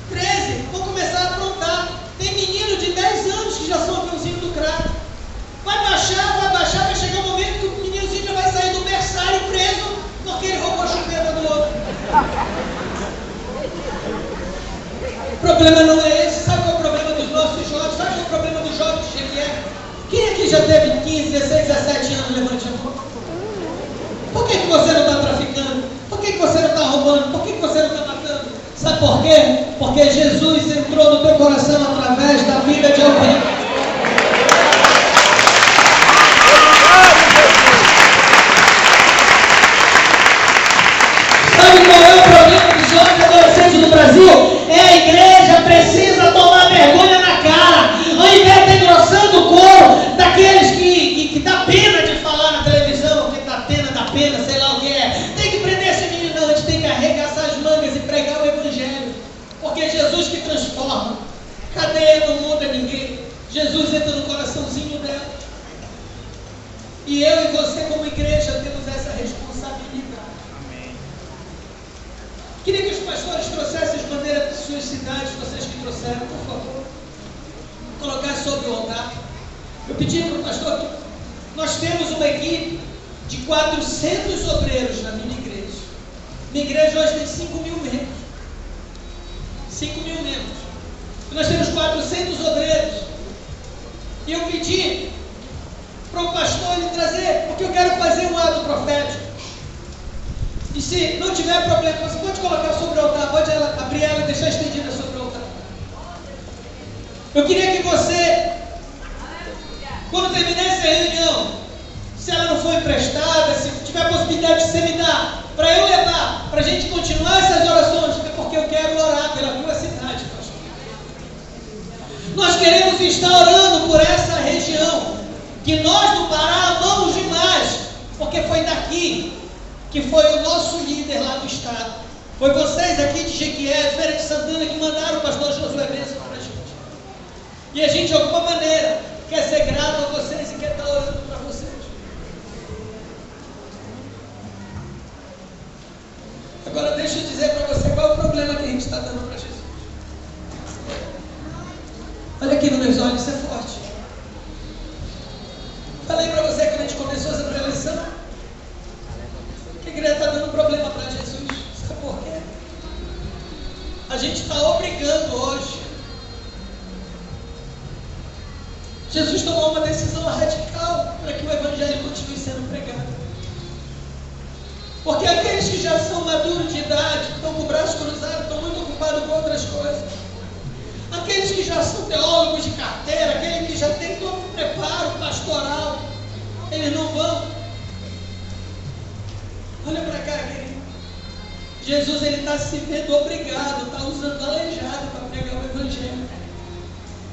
13 vão começar a afrontar. Tem menino de 10 anos que já são aviãozinho do crack. Vai baixar, vai chegar um momento que o meninozinho já vai sair do berçário preso porque ele roubou a chupeta do outro. O problema não é esse. Sabe qual é o problema dos nossos jovens? Sabe qual é o problema dos jovens de Jequié? Quem aqui já teve 15, 16, 17 anos? Levante a mão. Por que você não está traficando? Por que você não está roubando? Por que você não está matando? Sabe por quê? Porque Jesus entrou no teu coração através da vida de alguém. Sabe qual é o problema dos jovens adolescentes do Brasil? É a igreja precisa tomar vergonha na cara, ao invés de engrossando o couro daqueles que dá pena de falar na televisão, que dá pena, sei lá o que é. Tem que prender esse menino, não, a gente tem que arregaçar as mangas e pregar o evangelho, porque é Jesus que transforma. Cadeia não muda ninguém, Jesus entra no coraçãozinho dela. E eu e você como igreja temos essa responsabilidade. Queria que os pastores trouxessem as bandeiras de suas cidades, vocês que trouxeram, por favor. Colocar sobre o altar. Eu pedi para o pastor que nós temos uma equipe de 400 obreiros na minha igreja. Minha igreja hoje tem 5 mil membros. 5 mil membros. E nós temos 400 obreiros. E eu pedi para o pastor ele trazer, porque eu quero fazer um ato profético. E se não tiver problema, você pode colocar sobre o altar, pode abrir ela e deixar estendida sobre o altar. Eu queria que você, quando terminar essa reunião, se ela não for emprestada, se tiver possibilidade de você me dar, para eu levar, para a gente continuar essas orações, é porque eu quero orar pela tua cidade, pastor. Nós queremos estar orando por essa região, que nós do Pará amamos demais, porque foi daqui que foi o nosso líder lá do estado. Foi vocês aqui de Jequié, Feira de Santana, que mandaram o pastor Josué Bênção para a gente. E a gente, de alguma maneira, quer ser grato a vocês e quer estar orando para vocês. Agora deixa eu dizer para você qual é o problema que a gente está dando para Jesus. Olha aqui nos meus olhos, isso é forte. Falei para você quando a gente começou essa preleção, que a igreja está dando problema para Jesus. Sabe por quê? A gente está obrigando hoje. Jesus tomou uma decisão radical para que o evangelho continue sendo pregado. Porque aqueles que já são maduros de idade, que estão com o braço cruzado, estão muito ocupados com outras coisas. Aqueles que já são teólogos de carteira, aqueles que já têm todo o preparo pastoral, eles não vão. Olha para cá, querido. Jesus está se vendo obrigado, está usando aleijado para pregar o evangelho.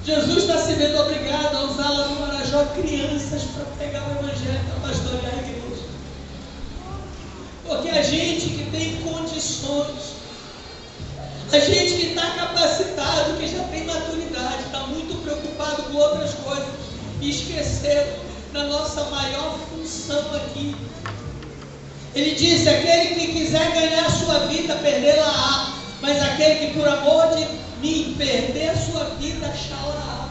Jesus está se vendo obrigado a usar lá no Marajó crianças para pregar o evangelho, para pastorear a igreja. Porque a gente que tem condições, a gente que está capacitado, que já tem maturidade, está muito preocupado com outras coisas e esqueceu da nossa maior função aqui. Ele disse: aquele que quiser ganhar a sua vida, perdê-la-á, mas aquele que por amor de mim perder a sua vida, achá-la-á.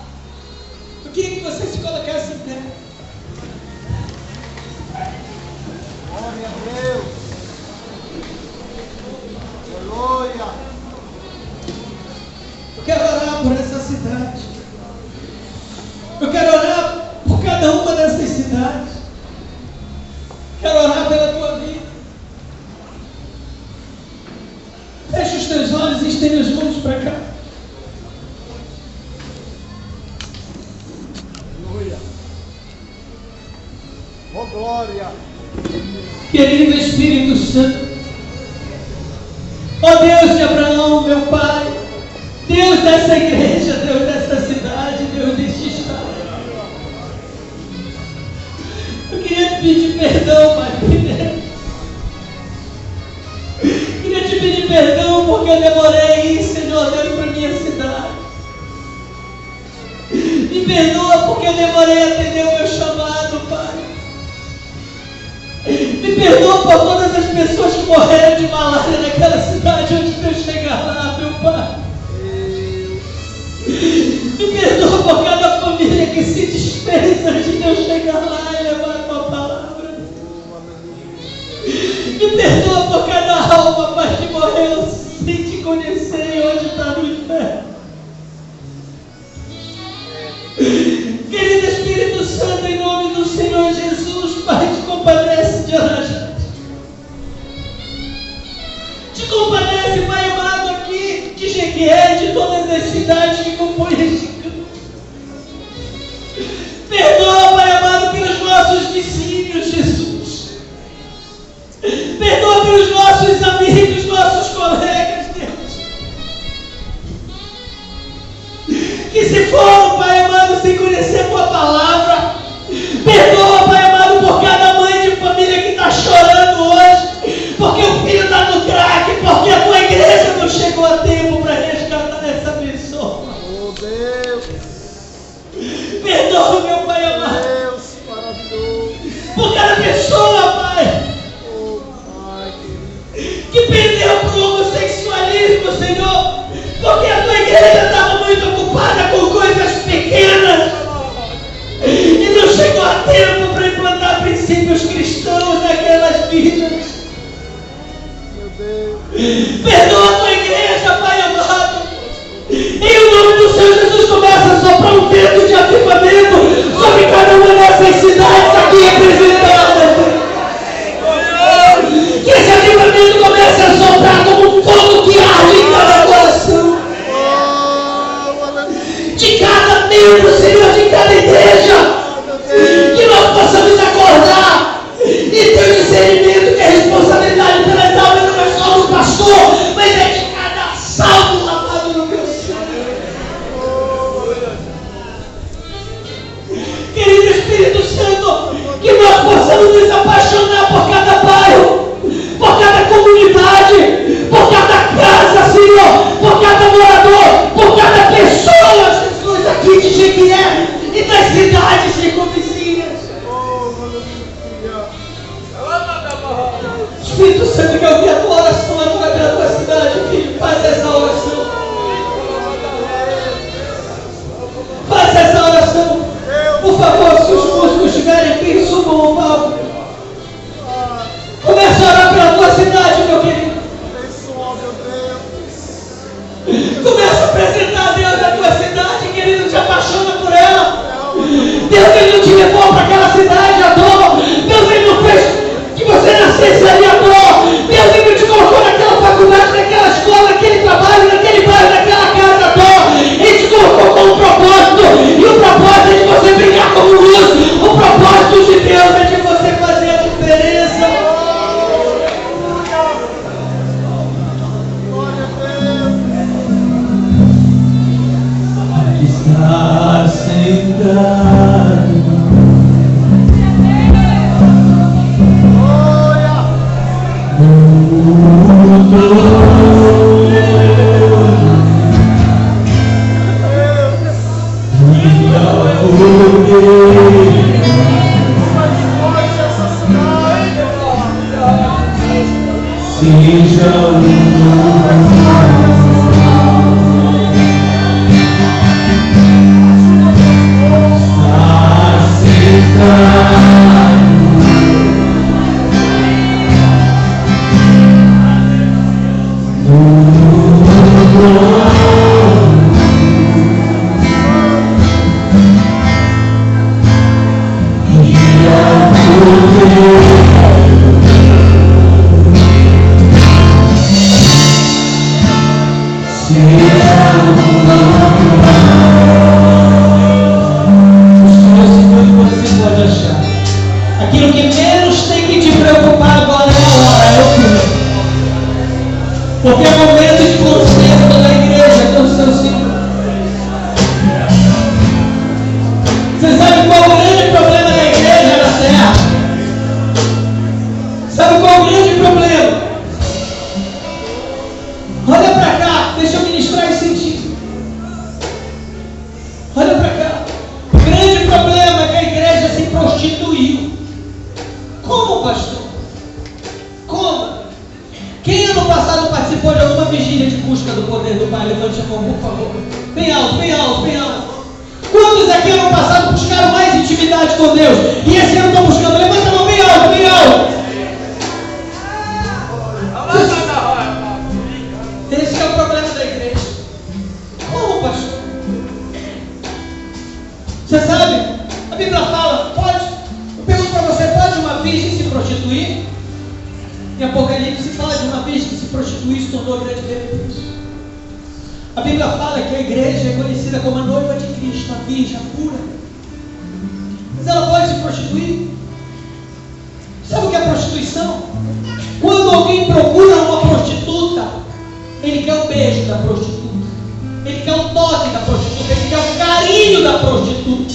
Eu queria que você se colocasse em pé. Glória a Deus. Aleluia. Eu quero orar por essa cidade. Eu quero orar por cada uma dessas cidades. Quero orar pela tua vida. Feche os teus olhos e estende as mãos para Oh, glória. Querido Espírito Santo, ó Deus de Abraão, meu Pai, Deus dessa igreja, Deus dessa cidade, Deus deste estado, eu queria te pedir perdão, Pai, queria te pedir perdão porque eu demorei, Senhor Deus, para minha cidade. Me perdoa porque eu demorei a atender o meu chamado, Pai. Me perdoa por todas as pessoas que morreram de malária naquela cidade antes de eu chegar lá, meu Pai. Me perdoa por cada família que se desfez antes de eu chegar lá e levar a tua palavra. Me perdoa por cada alma, Pai, que morreu sem te conhecer e hoje está no inferno. Querido Espírito Santo, em nome do Senhor Jesus, Pai, te compadece de Arajá. Te compadece, Pai amado, aqui de Jequié, de todas as cidades que compõem este campo. Perdoa, Pai amado, pelos nossos vizinhos, Jesus. Perdoa pelos nossos amigos, nossos colegas, Deus, que se foram, Pai amado, sem conhecer a tua palavra. Perdoa, Pai amado, por cada mãe de família que está chorando hoje, porque o filho está no crack, porque a tua igreja não chegou a tempo para resgatar essa pessoa. Oh, Deus. Perdoa, meu Pai amado. Deus, maravilhoso. Por cada pessoa, Pai, Oh, Pai querido. que perdeu para o homossexualismo, Senhor, porque a tua igreja estava muito ocupada com coisas pequenas e não chegou a tempo para implantar princípios cristãos naquelas vidas. Meu Deus. Perdoa a tua igreja, Pai amado. Em o nome do Senhor Jesus, começa a soprar um vento de avivamento sobre cada uma dessas cidades aqui representadas. Que esse avivamento comece a soprar como um fogo que arde em cada coração, de cada membro, Senhor, de cada igreja. Que nós possamos acordar e ter o discernimento que a responsabilidade pelas almas não é só do pastor, mas é de cada salvo lavado no meu sangue. Querido Espírito Santo, que nós possamos nos apaixonar por cada bairro, por cada comunidade, por cada casa, Senhor, por cada morador, por cada pessoa, Jesus, aqui de Jequié e das cidades circunvizinhas. Espírito Santo, que eu ouvi a tua oração agora pela tua cidade, filho, faz essa oração. Faz essa oração. Por favor, se os músicos estiverem aqui, subam ao palco. Começa a orar pela tua cidade, meu querido. Começa a apresentar a Deus a tua cidade, querido, te apaixona por ela. Deus, Ele não te levou para aquela cidade à toa. Deus, Ele não fez que você nascesse ali à toa. Deus, Ele não te colocou naquela faculdade, naquela escola, naquele trabalho, naquele bairro, naquela casa à toa. Ele te colocou com um propósito. E o propósito é de você brilhar como luz. O propósito de Deus é de você fazer a diferença. Está sentado no trono, e ao poder seja som, por favor. Bem alto, bem alto, bem alto. Quantos aqui ano passado buscaram mais intimidade com Deus? E esse ano estão buscando? Levanta a mão bem alto, bem alto. Esse é o problema da igreja. Como, pastor? Você sabe? A Bíblia fala, pode? Eu pergunto para você, pode uma virgem se prostituir? Em Apocalipse fala de uma virgem que se prostituiu e se tornou grande religiosa. A Bíblia fala que a igreja é conhecida como a noiva de Cristo, a virgem, a pura. Mas ela pode se prostituir? Sabe o que é prostituição? Quando alguém procura uma prostituta, ele quer o beijo da prostituta, ele quer o toque da prostituta, ele quer o carinho da prostituta,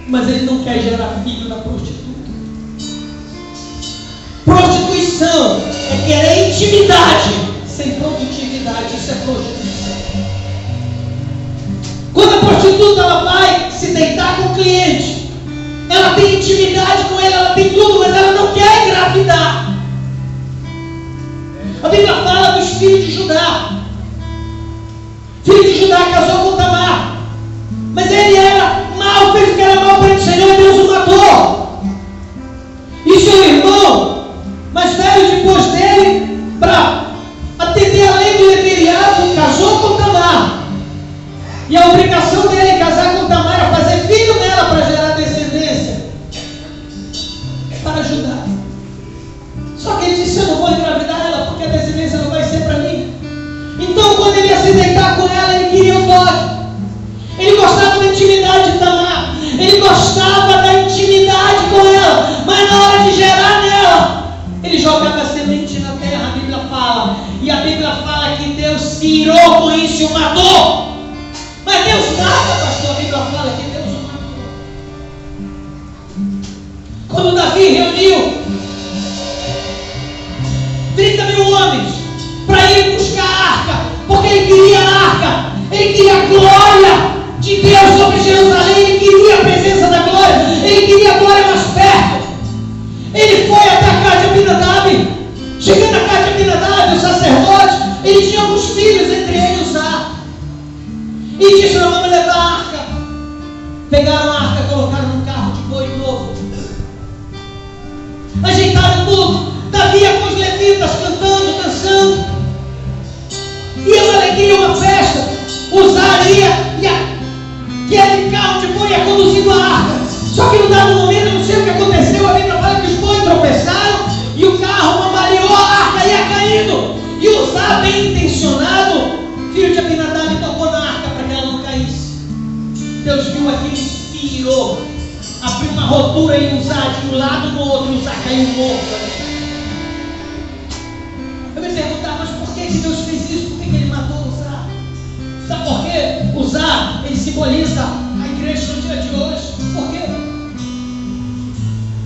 mas ele não quer gerar filho da prostituta. Prostituição é querer intimidade sem produtividade, isso é prostituição. Quando a prostituta ela vai se deitar com o cliente, ela tem intimidade com ele, ela tem tudo, mas ela não quer engravidar. A Bíblia fala dos filhos de Judá. Filho de Judá casou com Tamar, mas ele era mau, fez o que era mau para o Senhor e Deus o matou. E seu irmão mais velho depois dele, para atender a lei do leviriado, casou com Tamar. E a obrigação dele em casar com Tamar era fazer filho nela para gerar descendência para Judá. Só que ele disse: eu não vou engravidar ela porque a descendência não vai ser para mim. Então, quando ele ia se deitar com ela, ele queria o toque. Ele gostava da intimidade de Tamar. Ele gostava da intimidade com ela. Mas na hora de gerar nela, ele jogava a semente na terra. A Bíblia fala. E a Bíblia fala que Deus se irou com isso e o matou. Mas Deus mata, pastor. A Bíblia fala que Deus o matou. Quando Davi reuniu 30 mil homens para ir buscar a arca, porque ele queria a arca, ele queria a glória de Deus sobre Jerusalém, ele queria a presença da glória, ele queria a glória mais perto. Ele foi até a casa de Abinadab. Chegando à casa de Abinadab, o sacerdote, ele tinha alguns filhos, entre eles Uzá, e disse: nós vamos levar a arca. Pegaram a arca, colocaram num carro de boi novo, ajeitaram tudo. Davi ia com os levitas cantando, dançando, e uma alegria, uma festa. Uzá ia, aquele carro de boi ia conduzindo a arca. Só que no dado momento, eu não sei o que aconteceu, a Bíblia fala que os bois tropeçaram e o carro mambaleou, a arca ia caindo. E Uzá, bem intencionado, filho de Abinadab, tocou na arca para que ela não caísse. Deus viu aquilo e se irou, abriu uma rotura em Uzá, de um lado no outro, e Uzá caiu morto. Eu me perguntava, mas por que Deus fez isso? Por que ele matou Uzá? Sabe por quê? Uzá, ele simboliza a igreja no dia de hoje. Por quê?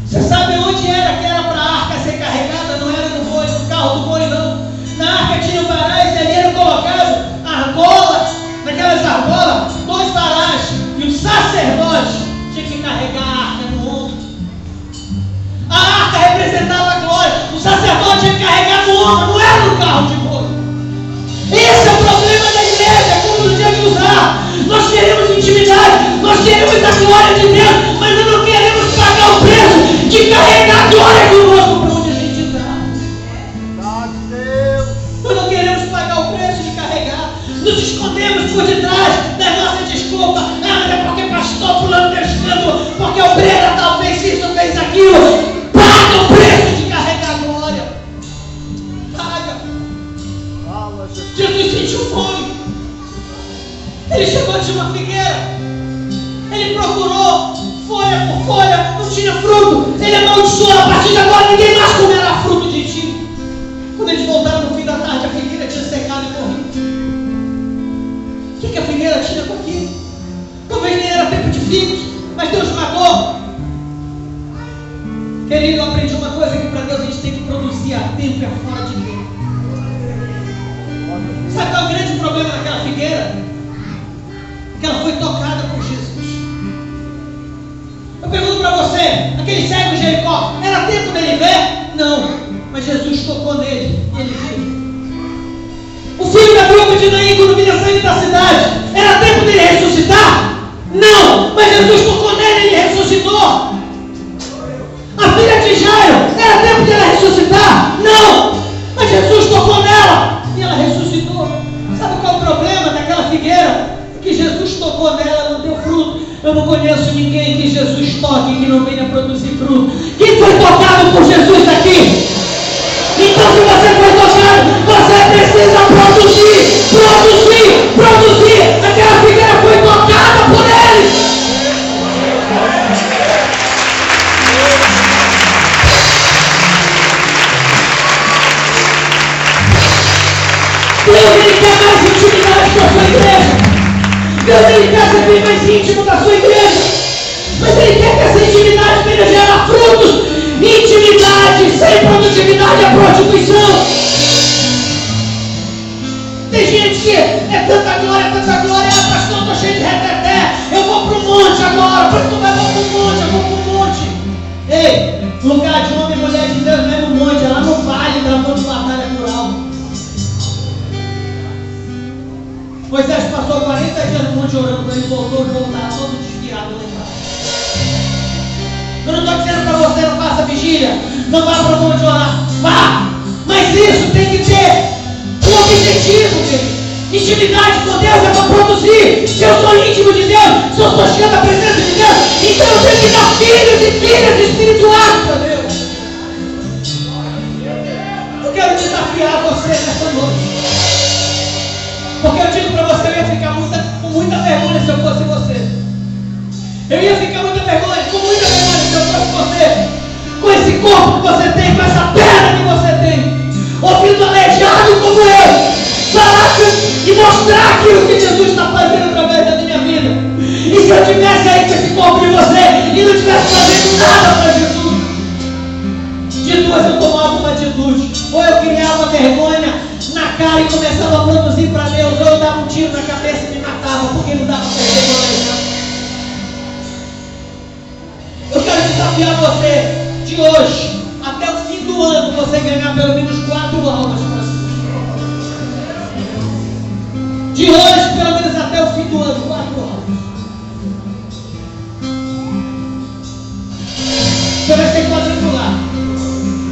Você sabe onde era que era para a arca ser carregada? Não era no boi, no carro do boi, não. Na arca tinha varais e ali eram colocados argolas, naquelas argolas, 2 varais. E o sacerdote tinha que carregar a arca no ombro. A arca representava a glória. O sacerdote tinha que carregar no ombro, não era no carro de boi. Esse é o problema da igreja, como no dia de Uzá. Nós queremos intimidade, nós queremos a glória de Deus, mas nós não queremos pagar o preço de carregar a glória conosco para onde a gente está. Nós não queremos pagar o preço de carregar. Nos escondemos por detrás das nossas desculpas. Ah, mas é porque pastor fulano deixando, porque o obreira tal fez isso, fez aquilo. Paga o preço de carregar a glória. Paga. Jesus sentiu fome. Ele chegou de uma figueira. Ele procurou folha por folha, não tinha fruto. Ele amaldiçoou: a partir de agora ninguém mais comerá fruto de ti. Quando eles voltaram no fim da tarde, a figueira tinha secado e morrido. O que a figueira tinha com aquilo? Talvez nem era tempo de figos, mas Deus matou. Querido, eu aprendi uma coisa, que para Deus a gente tem que produzir a tempo e a fora de tempo. Sabe qual é o grande problema daquela figueira? Que ela foi tocada por Jesus. Eu pergunto para você, aquele cego de Jericó, era tempo dele ver? Não, mas Jesus tocou nele e ele viu. O filho da viúva de Naim, quando vinha frente da cidade. Era tempo dele ressuscitar? Não, mas Jesus tocou nele e ele ressuscitou. A filha de Jairo, era tempo dela ressuscitar? Não, mas Jesus tocou nela e ela ressuscitou. Sabe qual é o problema daquela figueira? Que Jesus tocou nela, não deu fruto. Eu não conheço ninguém que Jesus toque e que não venha produzir fruto. Quem foi tocado por Jesus aqui? Então, se você foi tocado, você precisa produzir. Aquela figueira foi tocada por ele. Deus, ele quer mais intimidade com a sua igreja. Deus, ele quer ser bem mais íntimo da sua igreja. Mas ele quer que essa intimidade venha gerar frutos. Intimidade sem produtividade é prostituição. Tem gente que é tanta glória, pastor, eu estou cheio de reteté. Eu vou para o monte agora. Pastor, eu vou para o monte. Ei, lugar de homem e mulher de Deus não é no monte, é lá no vale, travando batalha por algo. Moisés passou 40 dias no monte orando, quando ele voltou, o jogo estava todo desviado lá embaixo. Eu não estou dizendo para você, não faça vigília, não vá para o monte orar, vá, mas isso tem que ter um objetivo, querido. Intimidade com Deus é para produzir. Se eu sou íntimo de Deus, se eu sou cheio da presença de Deus, então eu tenho que dar filhos e filhas espirituais para Deus. Eu quero desafiar você nessa noite. Porque eu digo para você, eu ia ficar com muita vergonha se eu fosse você. Eu ia ficar com muita vergonha se eu fosse você. Com esse corpo que você tem, com essa perna que você tem. Ouvindo aleijado como eu. Falar e mostrar aquilo que Jesus está fazendo através da minha vida. E se eu estivesse aí com esse corpo de você e não estivesse fazendo nada para Jesus? De duas eu tomava uma atitude. Ou eu criava vergonha na cara e começava a produzir para Deus, ou eu dava um tiro na cabeça e me matava, porque não dava para perder mais. Eu quero desafiar você de hoje até o fim do ano, você ganhar pelo menos 4 almas para si. De hoje, pelo menos até o fim do ano, 4 almas. Você vai ser quadrangular.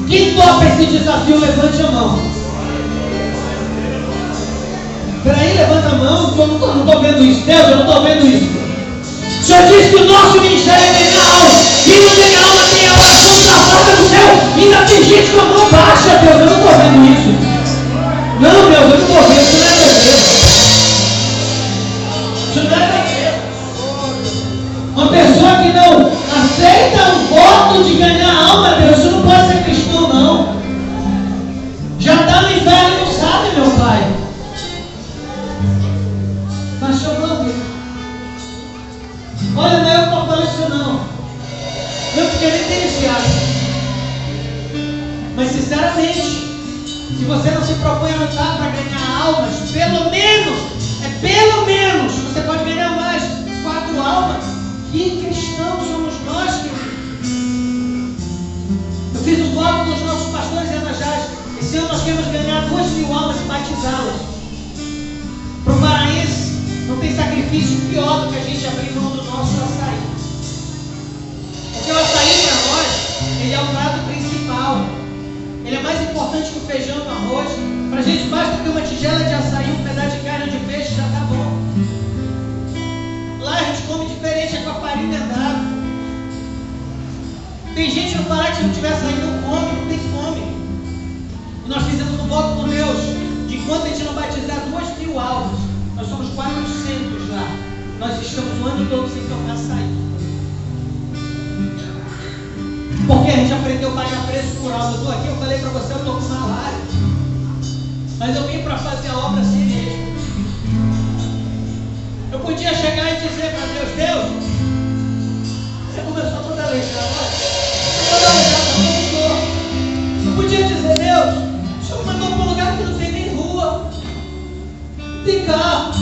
Quem topa esse desafio, levante a mão. Peraí, levanta a mão, eu não estou vendo isso. Deus, eu não estou vendo isso. O Senhor disse que o nosso ministério é ganhar alma. Quem não ganha alma tem a oração travada do céu. Ainda tem gente com a mão baixa, Deus, eu não estou vendo isso. Não, Deus, eu não estou vendo, isso não é Deus. Isso não é Deus. Uma pessoa que não aceita um voto de ganhar alma, Deus, isso não pode ser cristão, não. Já está no inferno e não sabe, meu Pai. Baixou a mão, olha, não é eu que estou falando isso não. Eu porque nem tenho esse hábito. Mas sinceramente, se você não se propõe a lutar para ganhar almas, pelo menos, você pode ganhar mais 4 almas. Que cristãos somos nós, queridos? Eu fiz um voto com os nossos pastores e anajás. Esse ano nós queremos ganhar 2.000 almas e batizá-las. Para o paraense, não tem sacrifício pior do que a gente abrir mão do nosso açaí. Porque o açaí para nós, ele é o prato principal. Ele é mais importante que o feijão e o arroz. Para a gente basta ter uma tigela de açaí, um pedaço de carne ou de peixe, já está bom. Lá a gente come diferente, é com a farinha dada. Tem gente no Pará que se não tiver açaí não come, não tem fome. E nós fizemos um voto com Deus de enquanto a gente não batizar 2.000 almas. Nós somos 400 lá. Nós estamos o ano todo sem tomar açaí. Porque a gente aprendeu a pagar preço por alma. Eu estou aqui, eu falei para você, eu estou com malária. Mas eu vim para fazer a obra assim mesmo. Eu podia chegar e dizer para Deus, Deus, você começou toda a aleijada. Eu podia dizer, Deus, o Senhor me mandou para um lugar que não tem nem rua. Não tem carro.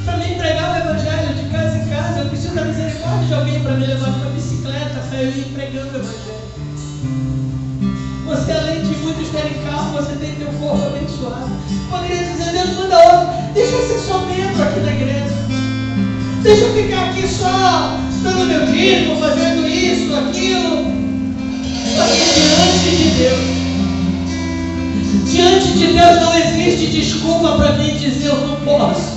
Para me entregar o evangelho de casa em casa, eu preciso da misericórdia de alguém para me levar numa bicicleta para eu ir pregando o evangelho. Você, além de muitos terem carro, você tem teu corpo abençoado. Poderia dizer, Deus, manda outro. Deixa eu ser só membro aqui da igreja. Deixa eu ficar aqui só dando meu dízimo, fazendo isso, aquilo. Porque diante de Deus não existe desculpa para mim dizer eu não posso.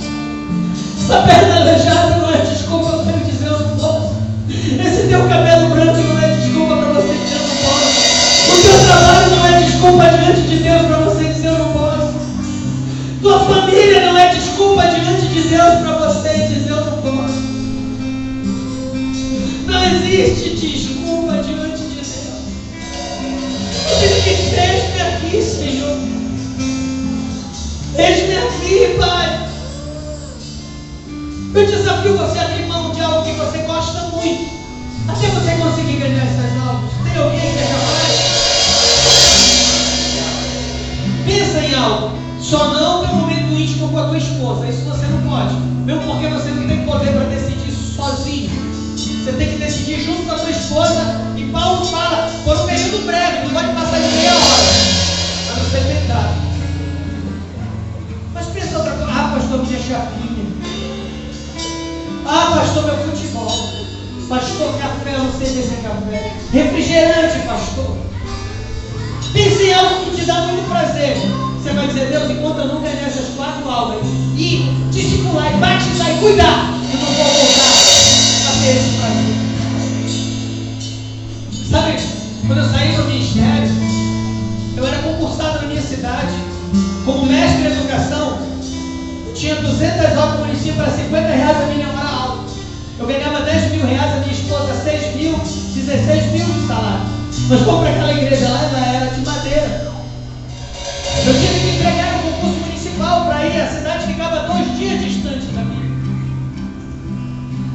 Essa perna aleijada não é desculpa para eu dizer eu não posso. Esse teu cabelo branco não é desculpa para você dizer eu não posso. O teu trabalho não é desculpa diante de Deus para você dizer eu não posso. Tua família não é desculpa diante de Deus para você dizer eu não posso. Não existe desculpa diante de Deus. Eu digo que eis-me aqui, Senhor. Eis-me aqui, Pai. Eu desafio você a abrir mão de algo que você gosta muito, até você conseguir ganhar essas almas. Tem alguém que é capaz? Pensa em algo. Só não no momento íntimo com a tua esposa. Isso você não pode. Mesmo porque você não tem poder para decidir isso sozinho. Você tem que decidir junto com a tua esposa. E Paulo fala, por um período breve, não pode passar de meia hora, para não ser tentado. Mas pensa outra coisa. Ah, pastor, minha chapinha. Ah, pastor, meu futebol. Pastor, café, eu não sei se é café. Refrigerante, pastor. Pense em algo que te dá muito prazer. Você vai dizer, Deus, enquanto eu não ganhar essas 4 almas e discipular, e batizar e cuidar, eu não vou voltar a ter esse prazer. Sabe, quando eu saí do ministério, eu era concursado na minha cidade, como mestre de educação. Tinha 200 horas no município, para R$50 a minha hora aula. Eu ganhava R$10 mil, a minha esposa 6 mil, 16 mil de salário. Mas como para aquela igreja lá, ela era de madeira. Eu tive que entregar o concurso municipal para ir, a cidade ficava 2 dias distante da minha.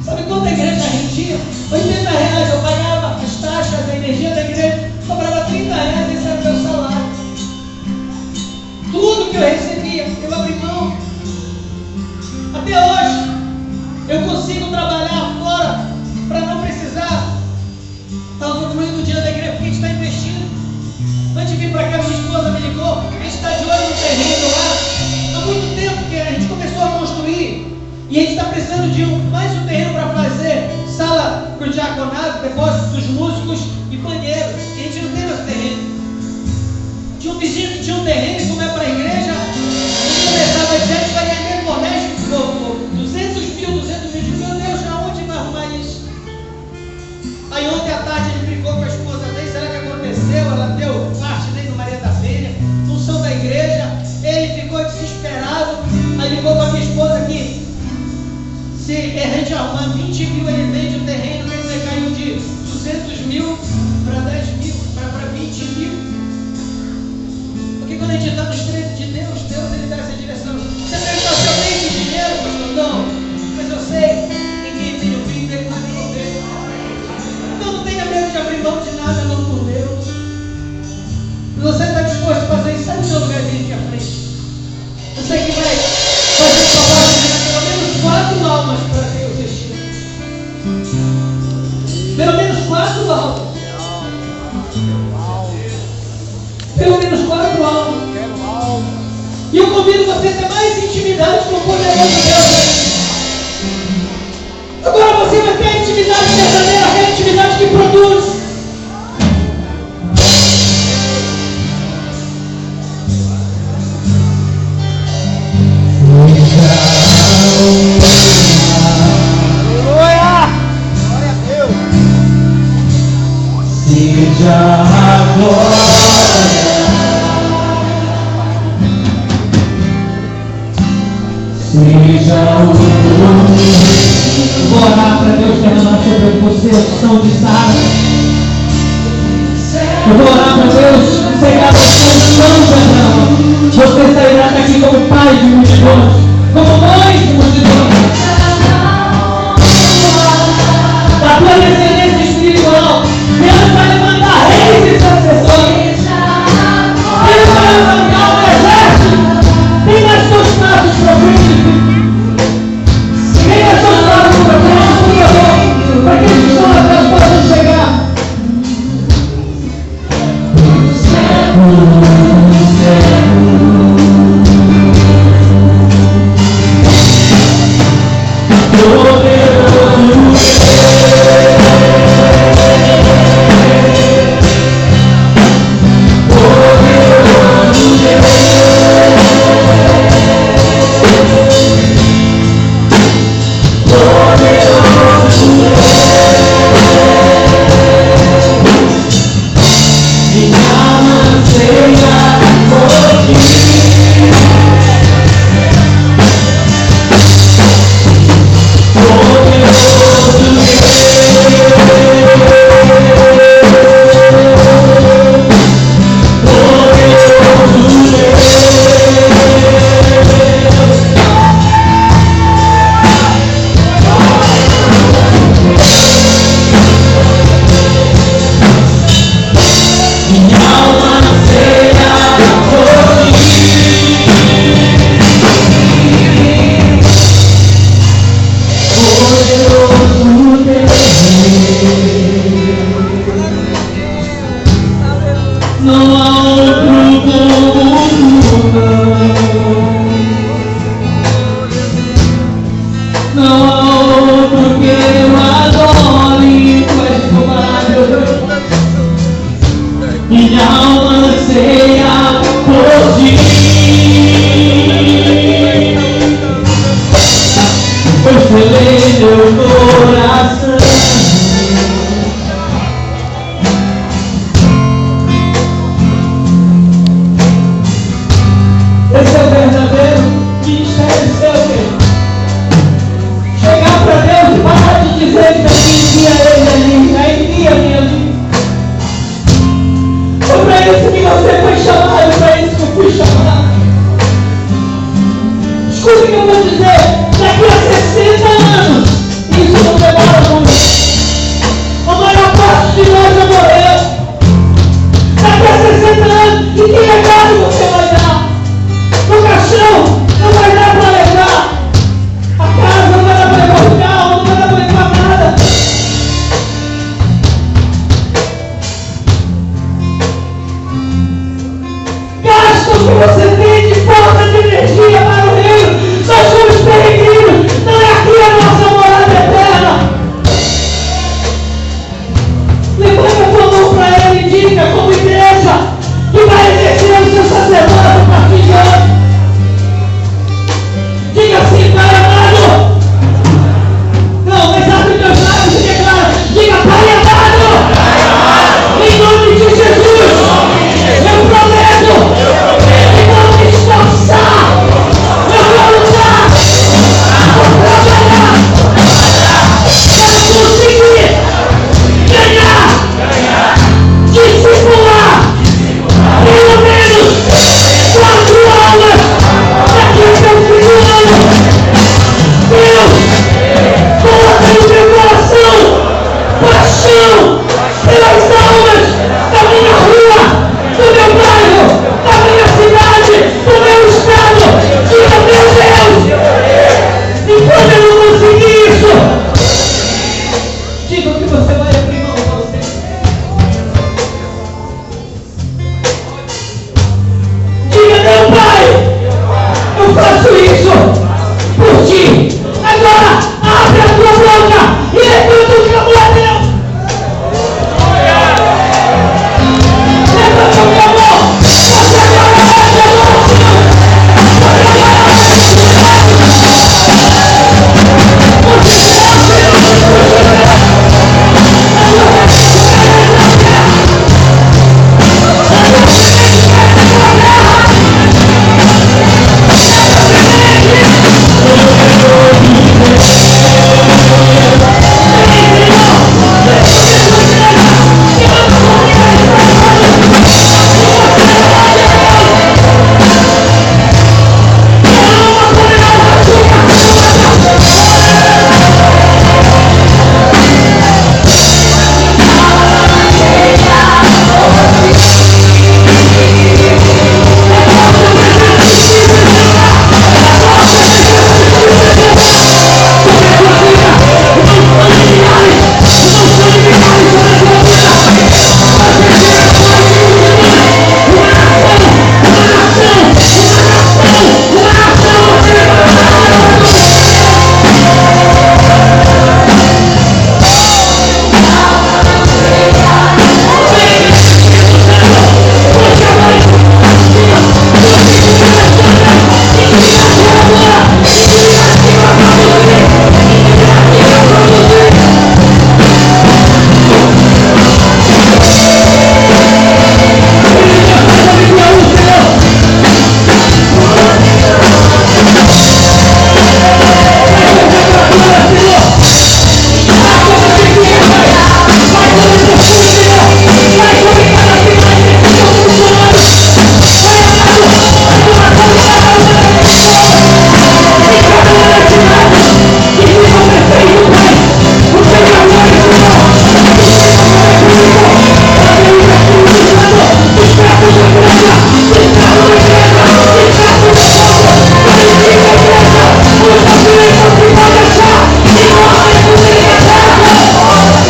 Sabe quanto a igreja rendia? R$80, eu pagava as taxas, a energia da igreja, sobrava R$30, esse era o meu salário. Tudo que eu recebia, eu abri mão. Até hoje, eu consigo trabalhar fora para não precisar estar usufruindo o dinheiro da igreja, porque a gente está investindo. Antes de vir para cá, minha esposa me ligou, a gente está de olho no terreno lá. Há muito tempo que a gente começou a construir e a gente está precisando de mais um terreno para fazer sala para o diaconato, depósito dos músicos e banheiro. E a gente não tem mais terreno. Tinha um vizinho que tinha um terreno e como é para a igreja, a gente começava a dizer, a gente vai ganhar por 200 mil, meu Deus, aonde vai arrumar isso? Aí ontem à tarde ele brigou com a esposa dele, será que aconteceu? Ela deu parte dele no Maria da Penha, função da igreja, ele ficou desesperado, aí ligou para a minha esposa que se a gente arrumar 20 mil, ele vende o terreno, quer dizer, caiu de 200 mil para 10 mil, para 20 mil. Porque quando a gente está nos treinos de Deus, Deus ele dá essa direção. Você pergunta se eu tenho esse dinheiro, pastor? Não, mas eu sei que quem tem o filho dele não tem o Deus. Então não tenha medo de abrir mão de nada, não por Deus. Se você está disposto a fazer isso, sai do seu lugarzinho aqui à frente. Você que vai fazer sua parte de pelo menos 4 almas para Deus este ano. Pelo menos 4 almas. Pelo menos 4 almas. E eu convido você a ter mais intimidade com o poderoso Deus. Agora você vai ter a intimidade verdadeira, aquela intimidade que produz. Aleluia! Glória a Deus! Seja agora. Seja o nome. Vou orar para Deus derramar sobre você a unção de Sara. Eu vou orar para Deus pegar a unção derrama. Você sairá daqui como pai de multidões, como mãe